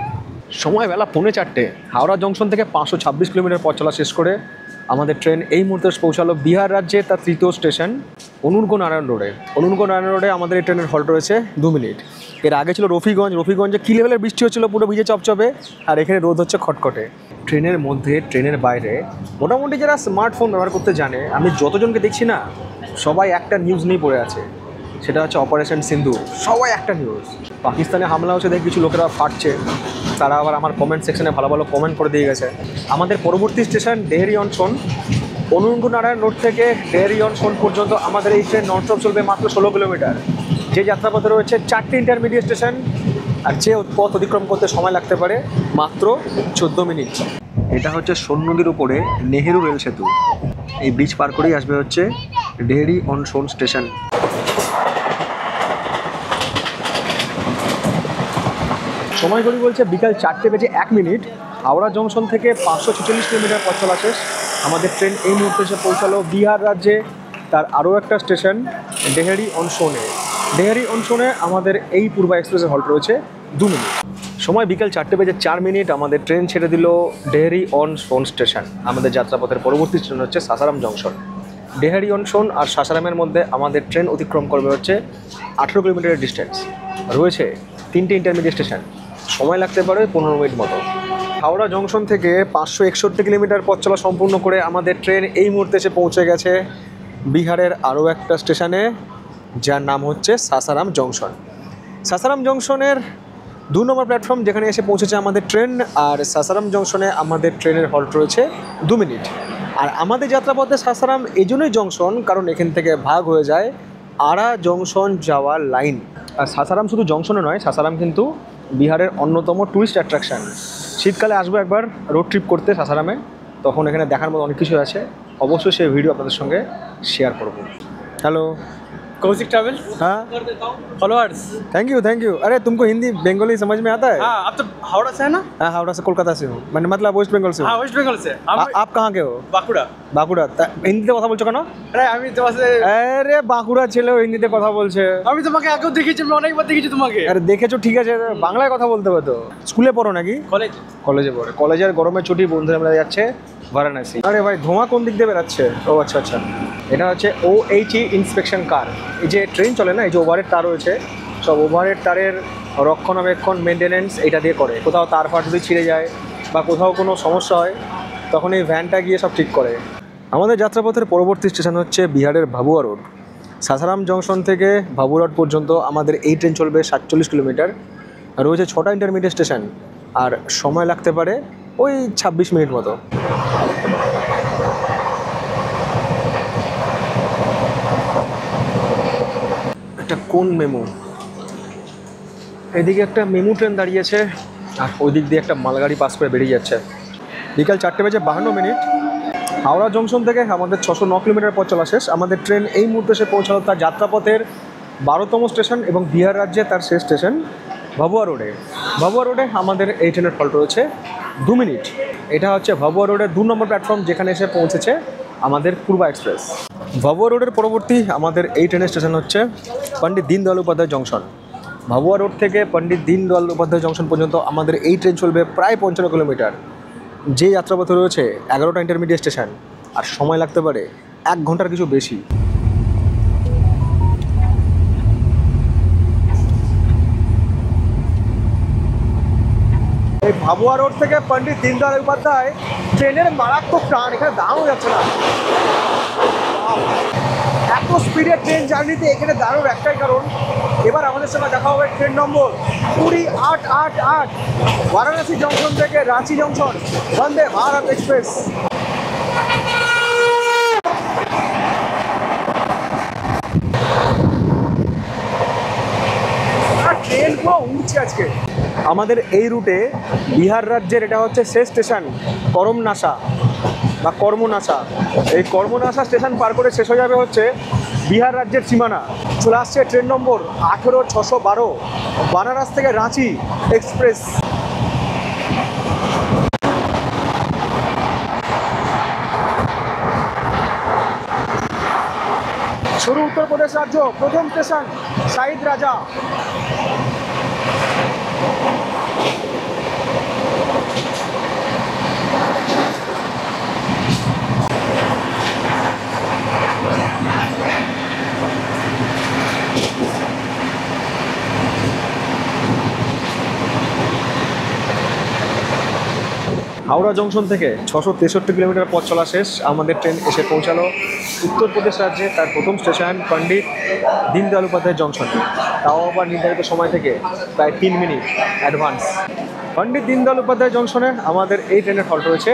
সময় বেলা 3:45 হাওড়া জংশন থেকে 526 কিলোমিটার পথ চলা শেষ করে আমাদের ট্রেন এই মুহূর্তে পৌঁছালো বিহার রাজ্যে তার 3য় স্টেশন অনুর্ঘ নারায়ণ রোডে। অনুর্ঘ নারায়ণ রোডে আমাদের এই ট্রেনের হল্ট রয়েছে 2 মিনিট। এর আগে ছিল রফিগঞ্জ। রফিগঞ্জে কী লেভেলের বৃষ্টি হচ্ছিল, পুরো ভিজে চপচপে, আর এখানে রোদ হচ্ছে খটখটে। ট্রেনের মধ্যে ট্রেনের বাইরে মোটামুটি যারা স্মার্টফোন ব্যবহার করতে জানে, আমি যতজনকে দেখছি না সবাই একটা নিউজ নিয়ে পড়ে আছে, সেটা হচ্ছে অপারেশন সিন্দুর। সবাই একটা নিউজ। পাকিস্তানে হামলা হচ্ছে দেখে কিছু লোকেরা ফাটছে, তারা আবার আমার কমেন্ট সেকশনে ভালো ভালো কমেন্ট করে দিয়ে গেছে। আমাদের পরবর্তী স্টেশন ডেহরি অন সোন। অনুর্ঘ নারায়ণ রোড থেকে ডেহরি অন সোন পর্যন্ত আমাদের এই ট্রেন ননস্টপ চলবে মাত্র 16 কিলোমিটার। যে যাত্রাপথে রয়েছে 4টি ইন্টারমিডিয়েট স্টেশন, আর যে পথ অতিক্রম করতে সময় লাগতে পারে মাত্র 14 মিনিট। এটা হচ্ছে সোন নদীর উপরে নেহেরু রেল সেতু। এই ব্রিজ পার করেই আসবে হচ্ছে ডেহরি অন সোন স্টেশন। সময় ঘড়ি বলছে বিকাল 4:01। হাওড়া জংশন থেকে 546 কিলোমিটার পথ চলা শেষ। আমাদের ট্রেন এই মুহূর্তে এসে পৌঁছালো বিহার রাজ্যে তার আরও একটা স্টেশন ডেহরি অন সোনে। ডেহরি অন সোনে আমাদের এই পূর্বা এক্সপ্রেসের হল্ট রয়েছে 2 মিনিট। সময় বিকাল 4:04। আমাদের ট্রেন ছেড়ে দিল ডেহরি অন সোন স্টেশন। আমাদের যাত্রাপথের পরবর্তী স্টেশন হচ্ছে সাসারাম জংশন। ডেহরি অন সোন আর সাসারামের মধ্যে আমাদের ট্রেন অতিক্রম করবে হচ্ছে 18 কিলোমিটারের ডিস্টেন্স। রয়েছে 3টে ইন্টারমিডিয়েট স্টেশন, সময় লাগতে পারে 15 মিনিট মতো। হাওড়া জংশন থেকে 561 কিলোমিটার পথ চলা সম্পূর্ণ করে আমাদের ট্রেন এই মুহূর্তে এসে পৌঁছে গেছে বিহারের আরও একটা স্টেশনে, যার নাম হচ্ছে সাসারাম জংশন। সাসারাম জংশনের 2 নম্বর প্ল্যাটফর্ম, যেখানে এসে পৌঁছেছে আমাদের ট্রেন। আর সাসারাম জংশনে আমাদের ট্রেনের হল্ট রয়েছে 2 মিনিট। আর আমাদের যাত্রাপথে সাসারাম এই জন্যই জংশন, কারণ এখান থেকে ভাগ হয়ে যায় আরা জংশন যাওয়ার লাইন। আর সাসারাম শুধু জংশনে নয়, সাসারাম কিন্তু বিহারের অন্যতম ট্যুরিস্ট অ্যাট্রাকশান। শীতকালে আসবো একবার রোড ট্রিপ করতে সাসারামে, তখন এখানে দেখার মতো অনেক কিছু আছে। অবশ্যই সেই ভিডিও আপনাদের সঙ্গে শেয়ার করব। Hello, Kaushik travel. हाँ फॉलोअर्स। Thank you. अरे तुमको हिंदी बंगाली समझ में आता है? हाँ, आप तो हावड़ा से है ना? हाँ, हावड़ा से, कोलकाता से हूँ। मैंने मतलब वेस्ट बंगाल से हूँ। हाँ, वेस्ट बंगाल से। आप कहाँ के हो? বাঁকুড়া। বাঁকুড়া। হিন্দিতে কথা বলছো কেন? আরে আমি তোমার সাথে, আরে বাঁকুড়া ছেলেও হিন্দিতে কথা বলছে। আমি তোমাকে আগেও দেখেছি, আমি অনেকবার দেখেছি তোমাকে। আরে দেখেছো ঠিক আছে, বাংলায় কথা বলতে হবে তো। স্কুলে পড়ো নাকি? কলেজ। কলেজে পড়ে। কলেজের গরমের ছুটি, বন্ধুরা মিলে যাচ্ছে বারাণসী। আরে ভাই, ধোঁয়া কোন দিক দিয়ে বেরাচ্ছে? ও আচ্ছা আচ্ছা, এটা হচ্ছে OHE ইন্সপেকশন কার। এই যে ট্রেন চলে না, এই যে ওভারের তার রয়েছে, সব ওভারের তারের রক্ষণাবেক্ষণ, মেনটেনেন্স এটা দিয়ে করে। কোথাও তার ফাট যদি ছিঁড়ে যায় বা কোথাও কোনো সমস্যা হয়, তখন এই ভ্যানটা গিয়ে সব ঠিক করে। আমাদের যাত্রাপথের পরবর্তী স্টেশন হচ্ছে বিহারের ভাবুয়া রোড। সাসারাম জংশন থেকে ভাবুয়া রোড পর্যন্ত আমাদের এই ট্রেন চলবে 47 কিলোমিটার। রয়েছে 6টা ইন্টারমিডিয়েট স্টেশন, আর সময় লাগতে পারে ওই 26 মিনিট মতো। একটা কোন মেমু, এদিকে একটা মেমু ট্রেন দাঁড়িয়েছে, আর ওই দিক দিয়ে একটা মালগাড়ি পাস করে বেরিয়ে যাচ্ছে। বিকাল 4:52। হাওড়া জংশন থেকে আমাদের 609 কিলোমিটার পথ চলা শেষ। আমাদের ট্রেন এই মুহূর্তে এসে পৌঁছালো তার যাত্রাপথের 12তম স্টেশন এবং বিহার রাজ্যে তার শেষ স্টেশন ভাবুয়া রোডে। ভাবুয়া রোডে আমাদের এই ট্রেনের হল্ট রয়েছে 2 মিনিট। এটা হচ্ছে ভাবুয়া রোডের 2 নম্বর প্ল্যাটফর্ম, যেখানে এসে পৌঁছেছে আমাদের পূর্বা এক্সপ্রেস। ভাবুয়া রোডের পরবর্তী আমাদের এই ট্রেনের স্টেশন হচ্ছে পণ্ডিত দীনদয়াল উপাধ্যায় জংশন। ভাবুয়া রোড থেকে পণ্ডিত দীনদয়াল উপাধ্যায় জংশন পর্যন্ত আমাদের এই ট্রেন চলবে প্রায় 55 কিলোমিটার। যে যাত্রাপথে রয়েছে 11টা ইন্টারমিডিয়েট স্টেশন, আর সময় লাগতে পারে 1 ঘন্টার কিছু বেশি। এই ভাবুয়া রোড থেকে পণ্ডিত দীনদয়াল উপাধ্যায় ট্রেনের মারাত্মক টান, এখানে দাঁড়ানো যাচ্ছে না। এত স্পিডে ট্রেন জার্নিতে এখানে দাঁড়ানোর একটাই কারণ, এবার আমাদের সঙ্গে দেখা হবে ট্রেন নম্বর 20888 বারাণসী জংশন থেকে Ranchi junction, Vande Bharat express. Train পুরো উঠছে আজকে। আমাদের এই রুটে বিহার রাজ্যের এটা হচ্ছে শেষ স্টেশন করমনাসা বা কর্মনাসা। এই কর্মনাসা স্টেশন পার করে শেষ হয়ে যাবে হচ্ছে বিহার রাজ্যের সীমানা। চলে আসছে ট্রেন নম্বর 18612 বানারস থেকে রাঁচি এক্সপ্রেস। শুরু উত্তরপ্রদেশ রাজ্য, প্রথম স্টেশন শাহিদ রাজা। হাওড়া জংশন থেকে 663 কিলোমিটার পথ চলা শেষ। আমাদের ট্রেন এসে পৌঁছালো উত্তরপ্রদেশ রাজ্যে তার প্রথম স্টেশন পণ্ডিত দীনদয়াল উপাধ্যায় জংশন, তাও আবার নির্ধারিত সময় থেকে প্রায় 3 মিনিট অ্যাডভান্স। পণ্ডিত দীনদয়াল উপাধ্যায় জংশনে আমাদের এই ট্রেনের হল্ট রয়েছে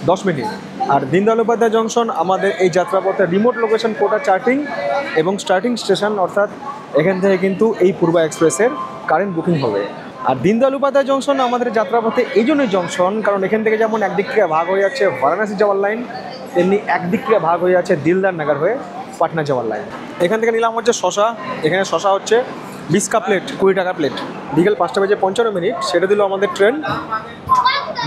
10 মিনিট। আর দীনদয়াল উপাধ্যায় জংশন আমাদের এই যাত্রাপথে রিমোট লোকেশন কোটা চার্টিং এবং স্টার্টিং স্টেশন, অর্থাৎ এখান থেকে কিন্তু এই পূর্বা এক্সপ্রেসের কারেন্ট বুকিং হবে। আর দীনদয়াল উপাধ্যায় জংশন আমাদের যাত্রাপথে এই জন্যই জংশন, কারণ এখান থেকে যেমন একদিক থেকে ভাগ হয়ে যাচ্ছে বারাণসী যাওয়ার লাইন, তেমনি একদিক থেকে ভাগ হয়ে যাচ্ছে দিলদার নগর হয়ে পাটনা যাওয়ার লাইন। এখান থেকে নিলাম হচ্ছে শশা। এখানে শশা হচ্ছে 20 কা প্লেট, 20 টাকা প্লেট। বিকেল 5:55 সেটা দিল আমাদের ট্রেন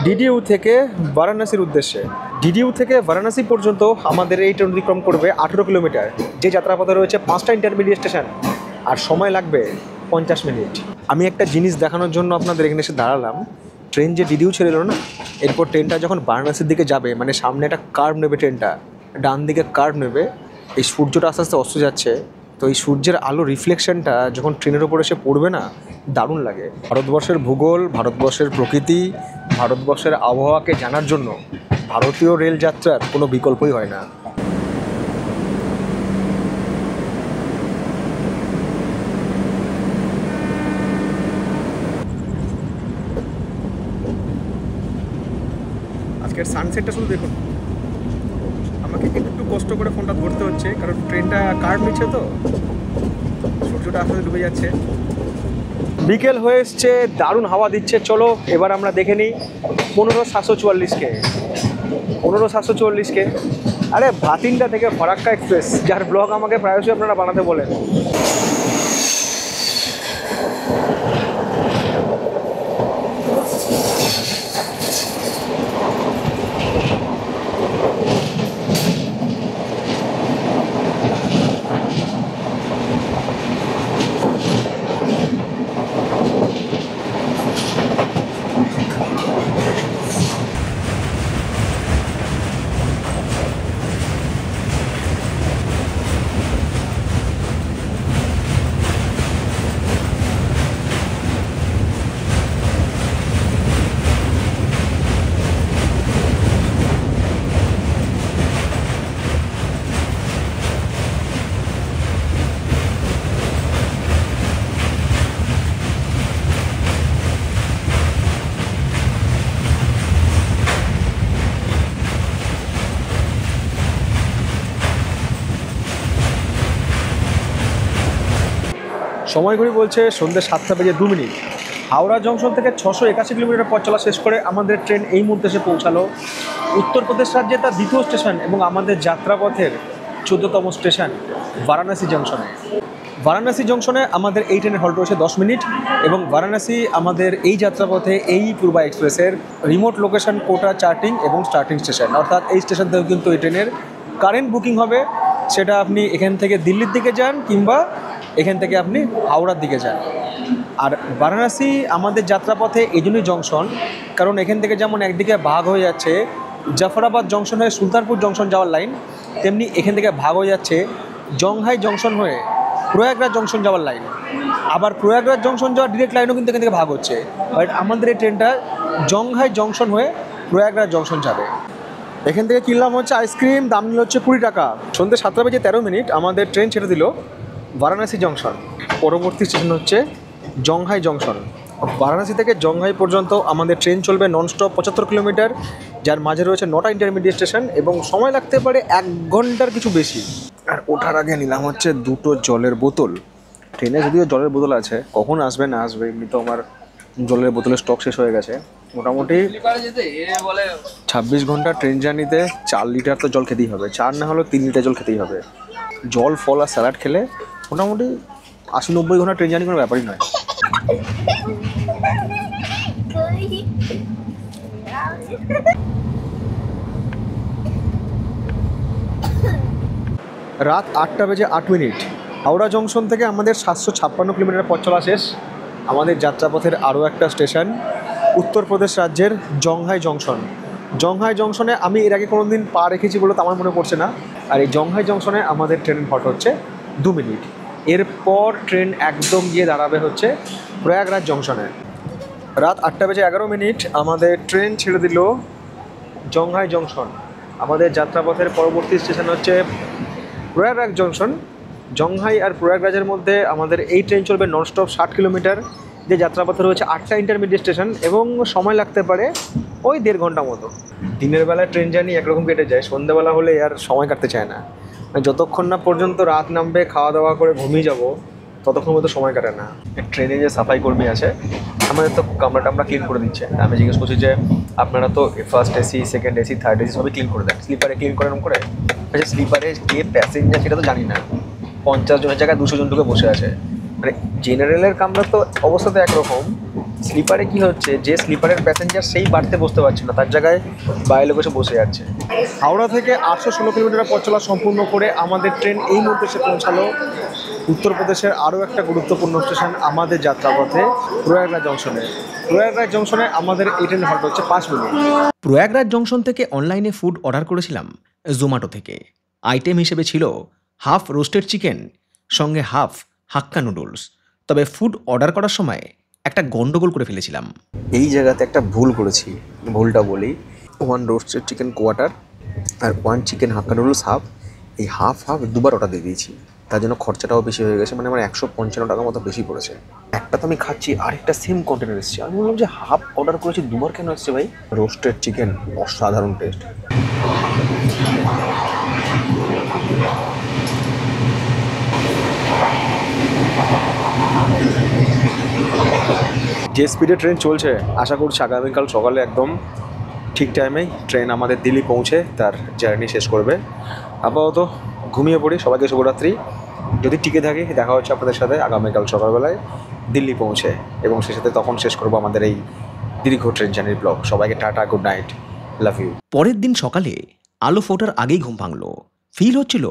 ডিডিইউ থেকে বারাণসীর উদ্দেশ্যে। ডিডিইউ থেকে বারাণসী পর্যন্ত আমাদের এই ট্রেন অতিক্রম করবে 18 কিলোমিটার। যে যাত্রাপথে রয়েছে 5টা ইন্টারমিডিয়েট স্টেশন, আর সময় লাগবে 50 মিনিট। আমি একটা জিনিস দেখানোর জন্য আপনাদের এখানে এসে দাঁড়ালাম। ট্রেন যে ডিডিইউ ছেড়ে এলো না, এরপর ট্রেনটা যখন বারাণসীর দিকে যাবে, মানে সামনে একটা কার্ভ নেবে, ট্রেনটা ডান দিকে কার্ভ নেবে, এই সূর্যটা আস্তে আস্তে অস্ত যাচ্ছে, তো এই সূর্যের আলো রিফ্লেকশনটা যখন ট্রেনের ওপর এসে পড়বে না, দারুণ লাগে। ভারতবর্ষের ভূগোল, ভারতবর্ষের প্রকৃতি, ভারতবর্ষের আবহাওয়াকে জানার জন্য ভারতীয় রেল যাত্রার কোনো বিকল্পই হয় না। আজকের সানসেটটা শুধু দেখুন। আমাকে একটু কষ্ট করে ফোনটা ধরতে হচ্ছে, কারণ ট্রেনটা কার্ভ নিচ্ছে, তো সূর্যটা আস্তে ডুবে যাচ্ছে। বিকেল হয়ে এসছে, দারুণ হাওয়া দিচ্ছে। চলো এবার আমরা দেখে নিই 15,744কে। 15,744কে আরে ভাতিন্ডা থেকে ফারাক্কা এক্সপ্রেস, যার ব্লগ আমাকে প্রায়শই আপনারা বানাতে বলেন। সময় ঘড়ি বলছে সন্ধ্যে 7:02। হাওড়া জংশন থেকে 681 কিলোমিটার পথ চলা শেষ করে আমাদের ট্রেন এই মুহূর্তে এসে পৌঁছালো উত্তরপ্রদেশ রাজ্যে তার দ্বিতীয় স্টেশন এবং আমাদের যাত্রাপথের 14তম স্টেশন বারাণসী জংশনে। বারাণসী জংশনে আমাদের এই ট্রেনের হল্ট রয়েছে 10 মিনিট, এবং বারাণসী আমাদের এই যাত্রাপথে এই পূর্বা এক্সপ্রেসের রিমোট লোকেশন, কোটা, চার্টিং এবং স্টার্টিং স্টেশন। অর্থাৎ এই স্টেশন থেকেও কিন্তু এই ট্রেনের কারেন্ট বুকিং হবে, সেটা আপনি এখান থেকে দিল্লির দিকে যান কিংবা এখান থেকে আপনি হাওড়ার দিকে যান। আর বারাণসী আমাদের যাত্রাপথে এই জন্যই জংশন, কারণ এখান থেকে যেমন একদিকে ভাগ হয়ে যাচ্ছে জাফরাবাদ জংশন হয়ে সুলতানপুর জংশন যাওয়ার লাইন, তেমনি এখান থেকে ভাগ হয়ে যাচ্ছে জংহাই জংশন হয়ে প্রয়াগরাজ জংশন যাওয়ার লাইন। আবার প্রয়াগরাজ জংশন যাওয়ার ডিরেক্ট লাইনও কিন্তু এখান থেকে ভাগ হচ্ছে, বাট আমাদের এই ট্রেনটা জংহাই জংশন হয়ে প্রয়াগরাজ জংশন যাবে। এখান থেকে কিনলাম হচ্ছে আইসক্রিম, দাম নিল হচ্ছে 20 টাকা। সন্ধ্যে 7:13 আমাদের ট্রেন ছেড়ে দিল বারাণসী জংশন। পরবর্তী স্টেশন হচ্ছে জংহাই জংশন। বারাণসী থেকে জংহাই পর্যন্ত আমাদের ট্রেন চলবে ননস্টপ 75 কিলোমিটার, যার মাঝে রয়েছে 9টা ইন্টারমিডিয়েট স্টেশন এবং সময় লাগতে পারে 1 ঘন্টার কিছু বেশি। আর ওঠার আগে নিলাম হচ্ছে 2টো জলের বোতল। ট্রেনে যদিও জলের বোতল আছে, কখন আসবে না আসবে, এমনি তো আমার জলের বোতলের স্টক শেষ হয়ে গেছে। মোটামুটি 26 ঘন্টা ট্রেন জার্নিতে 4 লিটার তো জল খেতেই হবে, 4 না হলেও 3 লিটার জল খেতেই হবে। জল, ফল আর স্যালাড খেলে মোটামুটি 80-90 ঘন্টা ট্রেন জার্নি কোনো ব্যাপারই নয়। রাত 8:08। হাওড়া জংশন থেকে আমাদের 756 কিলোমিটার পথ চলা শেষ। আমাদের যাত্রাপথের আরও একটা স্টেশন উত্তরপ্রদেশ রাজ্যের জংহাই জংশন। জংহাই জংশনে আমি এর আগে কোনো দিন পা রেখেছি বলে তো আমার মনে পড়ছে না। আর এই জংহাই জংশনে আমাদের ট্রেনের হল্ট হচ্ছে 2 মিনিট। এরপর ট্রেন একদম গিয়ে দাঁড়াবে হচ্ছে প্রয়াগরাজ জংশনে। রাত 8:11 আমাদের ট্রেন ছেড়ে দিল জংহাই জংশন। আমাদের যাত্রাপথের পরবর্তী স্টেশন হচ্ছে প্রয়াগরাজ জংশন। জংহাই আর প্রয়াগরাজের মধ্যে আমাদের এই ট্রেন চলবে ননস্টপ 60 কিলোমিটার, যে যাত্রাপথে রয়েছে 8টা ইন্টারমিডিয়েট স্টেশন এবং সময় লাগতে পারে ওই 1.5 ঘন্টা মতো। দিনের বেলা ট্রেন জার্নি একরকম কেটে যায়, সন্ধ্যাবেলা হলে আর সময় কাটতে চায় না। যতক্ষণ না পর্যন্ত রাত নামবে, খাওয়া দাওয়া করে ঘুমিয়ে যাব, ততক্ষণ মতো সময় কাটে না। ট্রেনে যে সাফাই কর্মী আছে আমাদের তো কামরাটা আমরা ক্লিন করে দিচ্ছে। আমি জিজ্ঞেস করছি যে আপনারা তো first AC, second AC, third AC সবই ক্লিন করে দেন, স্লিপারে ক্লিন করেন করে? আচ্ছা, স্লিপারে যে প্যাসেঞ্জার সেটা তো জানি না, 50 জনের জায়গায় 200 জন ঢুকে বসে আছে। মানে জেনারেলের কামরা তো অবস্থা তো একরকম, স্লিপারে কি হচ্ছে, যে স্লিপারের প্যাসেঞ্জার সেই বাড়তে বসতে পারছে না, তার জায়গায় বাইরে লোক এসে বসে যাচ্ছে। হাওড়া থেকে 816 কিলোমিটার পথ চলা সম্পূর্ণ করে আমাদের ট্রেন এই মুহূর্তে এসে পৌঁছালো উত্তরপ্রদেশের আরও একটা গুরুত্বপূর্ণ স্টেশন আমাদের যাত্রাপথে প্রয়াগরাজ জংশনে। প্রয়াগরাজ জংশনে আমাদের এই ট্রেন হল্ট হচ্ছে 5 মিনিট। প্রয়াগরাজ জংশন থেকে অনলাইনে ফুড অর্ডার করেছিলাম জোম্যাটো থেকে। আইটেম হিসেবে ছিল হাফ রোস্টেড চিকেন, সঙ্গে হাফ হাক্কা নুডলস। তবে ফুড অর্ডার করার সময় একটা গন্ডগোল করে ফেলেছিলাম। এই জায়গাতে একটা ভুল করেছি, ভুলটা বলি। 1 রোস্টেড চিকেন কোয়ার্টার আর 1 চিকেন হাক্কা নুডলস হাফ, এই হাফ দুবার অর্ডার দিয়ে দিয়েছি। তার জন্য খরচাটাও বেশি হয়ে গেছে, মানে আমার 155 টাকা মতো বেশি পড়েছে। একটা তো আমি খাচ্ছি, আরেকটা সেম কন্টেনার এসেছে। আমি বললাম যে হাফ অর্ডার করেছি, দুবার কেন এসছে ভাই? রোস্টেড চিকেন অসাধারণ টেস্ট। যে স্পিডে ট্রেন চলছে, আশা করছি আগামীকাল সকালে একদম ঠিক টাইমেই ট্রেন আমাদের দিল্লি পৌঁছে তার জার্নি শেষ করবে। আপাতত ঘুমিয়ে পড়ি, সবাইকে শুভরাত্রি। যদি টিকে থাকি দেখা হচ্ছে আপনাদের সাথে আগামীকাল সকালবেলায় দিল্লি পৌঁছে, এবং সে সাথে তখন শেষ করবো আমাদের এই দীর্ঘ ট্রেন জার্নির ব্লগ। সবাইকে tata, good night, love you. পরের দিন সকালে আলো ফোটার আগেই ঘুম ভাঙল। ফিল হচ্ছিল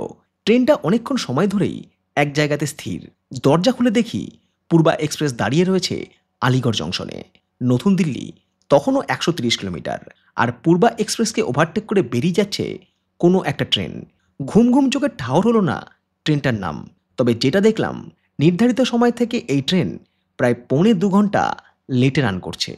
ট্রেনটা অনেকক্ষণ সময় ধরেই এক জায়গাতে স্থির। দরজা খুলে দেখি পূর্বা এক্সপ্রেস দাঁড়িয়ে রয়েছে আলিগড় জংশনে। নতুন দিল্লি তখনও 130 কিলোমিটার, আর পূর্বা এক্সপ্রেসকে ওভারটেক করে বেরিয়ে যাচ্ছে কোনো একটা ট্রেন। ঘুম ঘুম চোখে ঠাউর হলো না ট্রেনটার নাম, তবে যেটা দেখলাম নির্ধারিত সময় থেকে এই ট্রেন প্রায় 1.25 ঘন্টা লেটে রান করছে।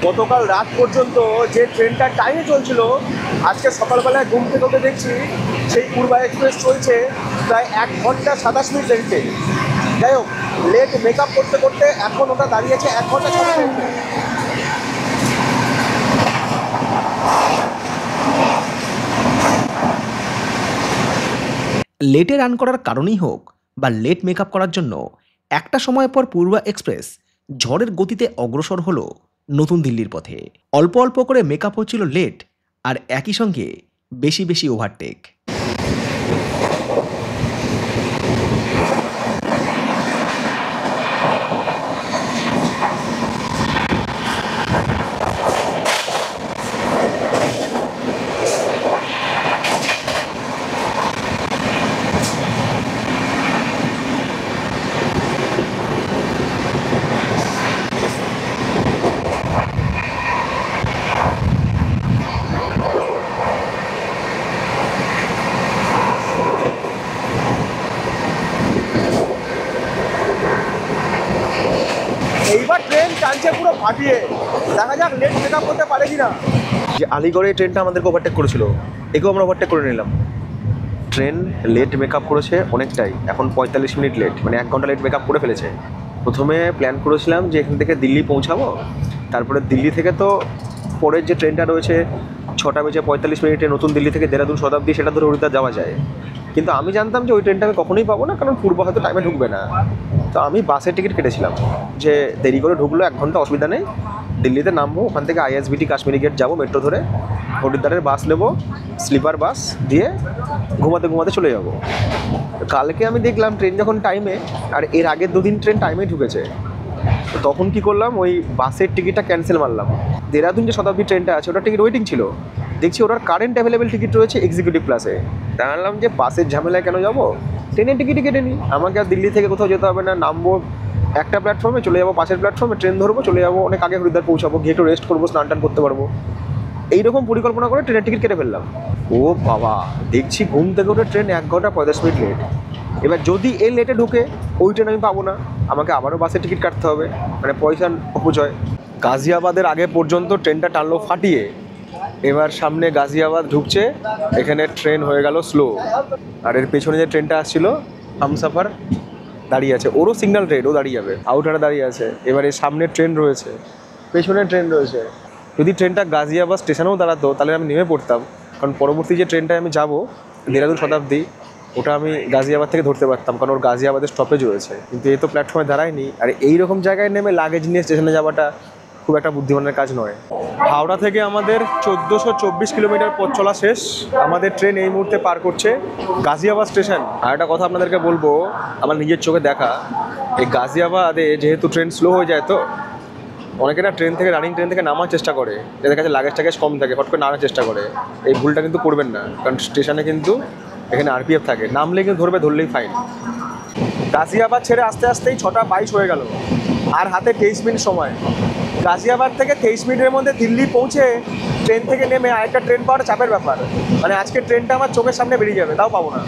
গতকাল রাত পর্যন্ত যে ট্রেনটা টাইমে চলছিল, আজকে সকালবেলায় ঘুম থেকে উঠে দেখছি সেই পূর্বা এক্সপ্রেস চলছে প্রায় 1 ঘন্টা 27 মিনিট লেটে। যাই হোক, লেট মেকআপ করতে করতে এখন ওটা দাঁড়িয়েছে 1 ঘন্টা 26 মিনিটে। লেটে রান করার কারণেই হোক বা লেট মেকআপ করার জন্য একটা সময় পর পূর্বা এক্সপ্রেস ঝড়ের গতিতে অগ্রসর হলো নতুন দিল্লির পথে। অল্প অল্প করে মেকআপ হচ্ছিল লেট, আর একই সঙ্গে বেশি বেশি ওভারটেক। এইবার ট্রেন টানছে পুরো ফাটিয়ে, দেখা যাক লেট মেকআপ করতে পারে কিনা। যে আলিগড়ে ট্রেনটা আমাদেরকে ওভারটেক করেছিল, একেও আমরা ওভারটেক করে নিলাম। ট্রেন লেট মেকআপ করেছে অনেকটাই, এখন 45 মিনিট লেট, মানে 1 ঘন্টা লেট মেকআপ করে ফেলেছে। প্রথমে প্ল্যান করেছিলাম যে এখান থেকে দিল্লি পৌঁছাবো, তারপরে দিল্লি থেকে তো পরের যে ট্রেনটা রয়েছে 6:45 নতুন দিল্লি থেকে দেরাদুন শতাব্দী, সেটা ধরে হরিদ্বার যাওয়া যায়। কিন্তু আমি জানতাম যে ওই ট্রেনটা আমি কখনোই পাবো না, কারণ পূর্ব হয়তো টাইমে ঢুকবে না। তো আমি বাসের টিকিট কেটেছিলাম যে দেরি করে ঢুকলো 1 ঘন্টা অসুবিধা নেই, দিল্লিতে নামবো, ওখান থেকে ISBT কাশ্মীরি গেট যাবো, মেট্রো ধরে হরিদ্বারের বাস নেবো, স্লিপার বাস দিয়ে ঘুমাতে ঘুমাতে চলে যাবো। কালকে আমি দেখলাম ট্রেন যখন টাইমে, আর এর আগের 2 দিন ট্রেন টাইমেই ঢুকেছে। তো তখন কি করলাম, ওই বাসের টিকিটটা ক্যান্সেল মারলাম। দেরাদুন যে শতাব্দী ট্রেনটা আছে ওটার টিকিট ওয়েটিং ছিল, দেখছি ওটার কারেন্ট অ্যাভেলেবেল টিকিট রয়েছে এক্সিকিউটিভ ক্লাসে। জানলাম যে বাসের ঝামেলায় কেন যাবো, ট্রেনের টিকিটই কেটে নিই, আমাকে আর দিল্লি থেকে কোথাও যেতে হবে না। নামবো একটা প্ল্যাটফর্মে, চলে যাবো পাশের প্ল্যাটফর্মে, ট্রেন ধরবো, চলে যাবো অনেক আগে হরিদ্বার পৌঁছাবো, গিয়ে একটু রেস্ট করবো, স্নান টান করতে পারবো। এইরকম পরিকল্পনা করে ট্রেনের টিকিট কেটে ফেললাম। ও বাবা, দেখছি ঘুম থেকে উঠে ট্রেন 1 ঘন্টা 45 মিনিট লেট। এবার যদি এই লেটে ঢুকে ওই ট্রেন আমি পাবো না, আমাকে আবারও বাসের টিকিট কাটতে হবে, মানে পয়সার অপচয়। গাজিয়াবাদের আগে পর্যন্ত ট্রেনটা টানলো ফাটিয়ে, এবার সামনে গাজিয়াবাদ ঢুকছে, এখানে ট্রেন হয়ে গেল স্লো। আর এর পেছনে যে ট্রেনটা আসছিল হামসাফার দাঁড়িয়ে আছে, ওরও সিগন্যাল রেড, ও দাঁড়িয়ে যাবে, আউটারে দাঁড়িয়ে আছে। এবার এর সামনে ট্রেন রয়েছে, পেছনে ট্রেন রয়েছে। যদি ট্রেনটা গাজিয়াবাদ স্টেশনেও দাঁড়াতো তাহলে আমি নেমে পড়তাম, কারণ পরবর্তী যে ট্রেনটায় আমি যাব দেরাদুন শতাব্দী, ওটা আমি গাজিয়াবাদ থেকে ধরতে পারতাম, কারণ ওর গাজিয়াবাদের স্টপেজ রয়েছে, কিন্তু এই তো প্ল্যাটফর্মে দাঁড়ায়নি। আর এই রকম জায়গায় নেমে লাগেজ নিয়ে স্টেশনে যাওয়াটা খুব একটা বুদ্ধিমানের কাজ নয়। হাওড়া থেকে আমাদের 1424 কিলোমিটার পথ চলা শেষ। আমাদের ট্রেন এই মুহূর্তে পার করছে গাজিয়াবাদ স্টেশন। আর একটা কথা আপনাদেরকে বলবো, আমার নিজের চোখে দেখা, এই গাজিয়াবাদে যেহেতু ট্রেন স্লো হয়ে যায়, তো অনেকেরা ট্রেন থেকে রানিং ট্রেন থেকে নামার চেষ্টা করে, যাদের কাছে লাগেজ টাগেজ কম থাকে, ফট করে নামার চেষ্টা করে। এই ভুলটা কিন্তু করবেন না, কারণ স্টেশনে কিন্তু এখানে আরপিএফ থাকে, নামলে কিন্তু ধরবে, ধরলেই ফাইন। গাজিয়াবাদ ছেড়ে আস্তে আস্তেই 6:22 হয়ে গেল, আর হাতে 23 মিনিট সময়। গাজিয়াবাদ থেকে 23 মিনিটের মধ্যে দিল্লি পৌঁছে ট্রেন থেকে নেমে আরেকটা ট্রেন পাওয়াটা চাপের ব্যাপার। মানে আজকে ট্রেনটা আমার চোখের সামনে বেরিয়ে যাবে, তাও পাবো না।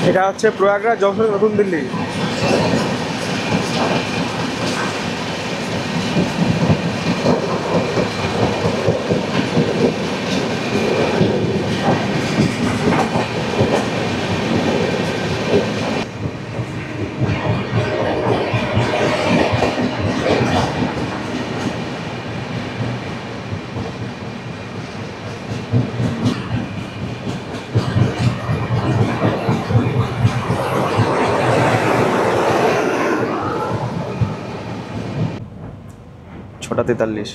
এটা হচ্ছে প্রয়াগরাজ জংশন, নতুন দিল্লি। ছটা 43।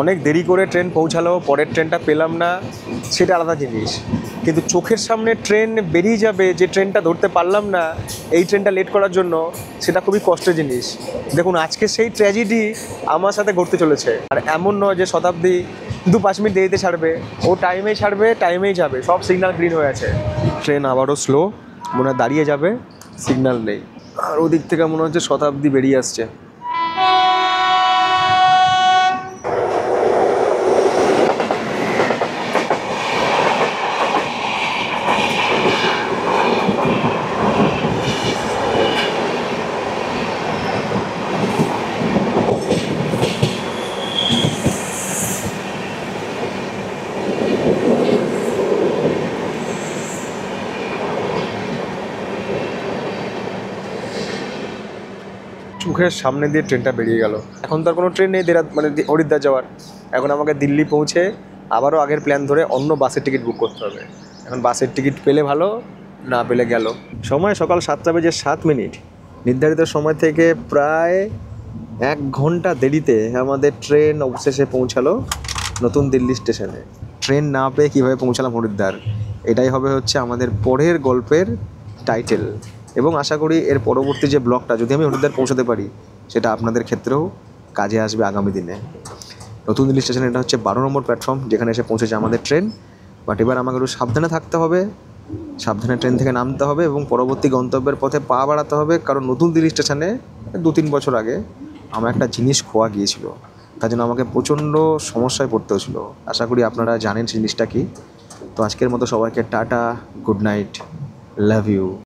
অনেক দেরি করে ট্রেন পৌঁছালো, পরের ট্রেনটা পেলাম না, সেটা আলাদা জিনিস। কিন্তু চোখের সামনে ট্রেন বেরিয়ে যাবে, যে ট্রেনটা ধরতে পারলাম না এই ট্রেনটা লেট করার জন্য, সেটা খুবই কষ্টের জিনিস। দেখুন, আজকে সেই ট্র্যাজেডি আমার সাথে ঘটতে চলেছে। আর এমন নয় যে শতাব্দী 2-5 মিনিট দেরিতে ছাড়বে, ও টাইমেই ছাড়বে, টাইমেই যাবে। সব সিগন্যাল গ্রিন হয়ে আছে। ট্রেন আবারও স্লো, মনে হয় দাঁড়িয়ে যাবে, সিগন্যাল নেই। আর ওদিক থেকে মনে হচ্ছে শতাব্দী বেরিয়ে আসছে। চোখের সামনে দিয়ে ট্রেনটা বেরিয়ে গেল। এখন তো আর কোনো ট্রেন নেই মানে হরিদ্বার যাওয়ার। এখন আমাকে দিল্লি পৌঁছে আবারও আগের প্ল্যান ধরে অন্য বাসের টিকিট বুক করতে হবে। এখন বাসের টিকিট পেলে ভালো, না পেলে গেল। সময় সকাল 7:07। নির্ধারিত সময় থেকে প্রায় 1 ঘন্টা দেরিতে আমাদের ট্রেন অবশেষে পৌঁছালো নতুন দিল্লি স্টেশনে। ট্রেন না পেয়ে কীভাবে পৌঁছালাম হরিদ্বার, এটাই হচ্ছে আমাদের পরের গল্পের টাইটেল। এবং আশা করি এর পরবর্তী যে ব্লগটা, যদি আমি হরিদ্বার পৌঁছাতে পারি, সেটা আপনাদের ক্ষেত্রেও কাজে আসবে আগামী দিনে। নতুন দিল্লি স্টেশন, এটা হচ্ছে 12 নম্বর প্ল্যাটফর্ম, যেখানে এসে পৌঁছেছে আমাদের ট্রেন। বাট এবার আমাকে একটু সাবধানে থাকতে হবে, সাবধানে ট্রেন থেকে নামতে হবে এবং পরবর্তী গন্তব্যের পথে পা বাড়াতে হবে। কারণ নতুন দিল্লি স্টেশনে 2-3 বছর আগে আমার একটা জিনিস খোয়া গিয়েছিল, তার জন্য আমাকে প্রচণ্ড সমস্যায় পড়তে হয়েছিল। আশা করি আপনারা জানেন জিনিসটা কি। তো আজকের মতো সবাইকে tata, good night, love you.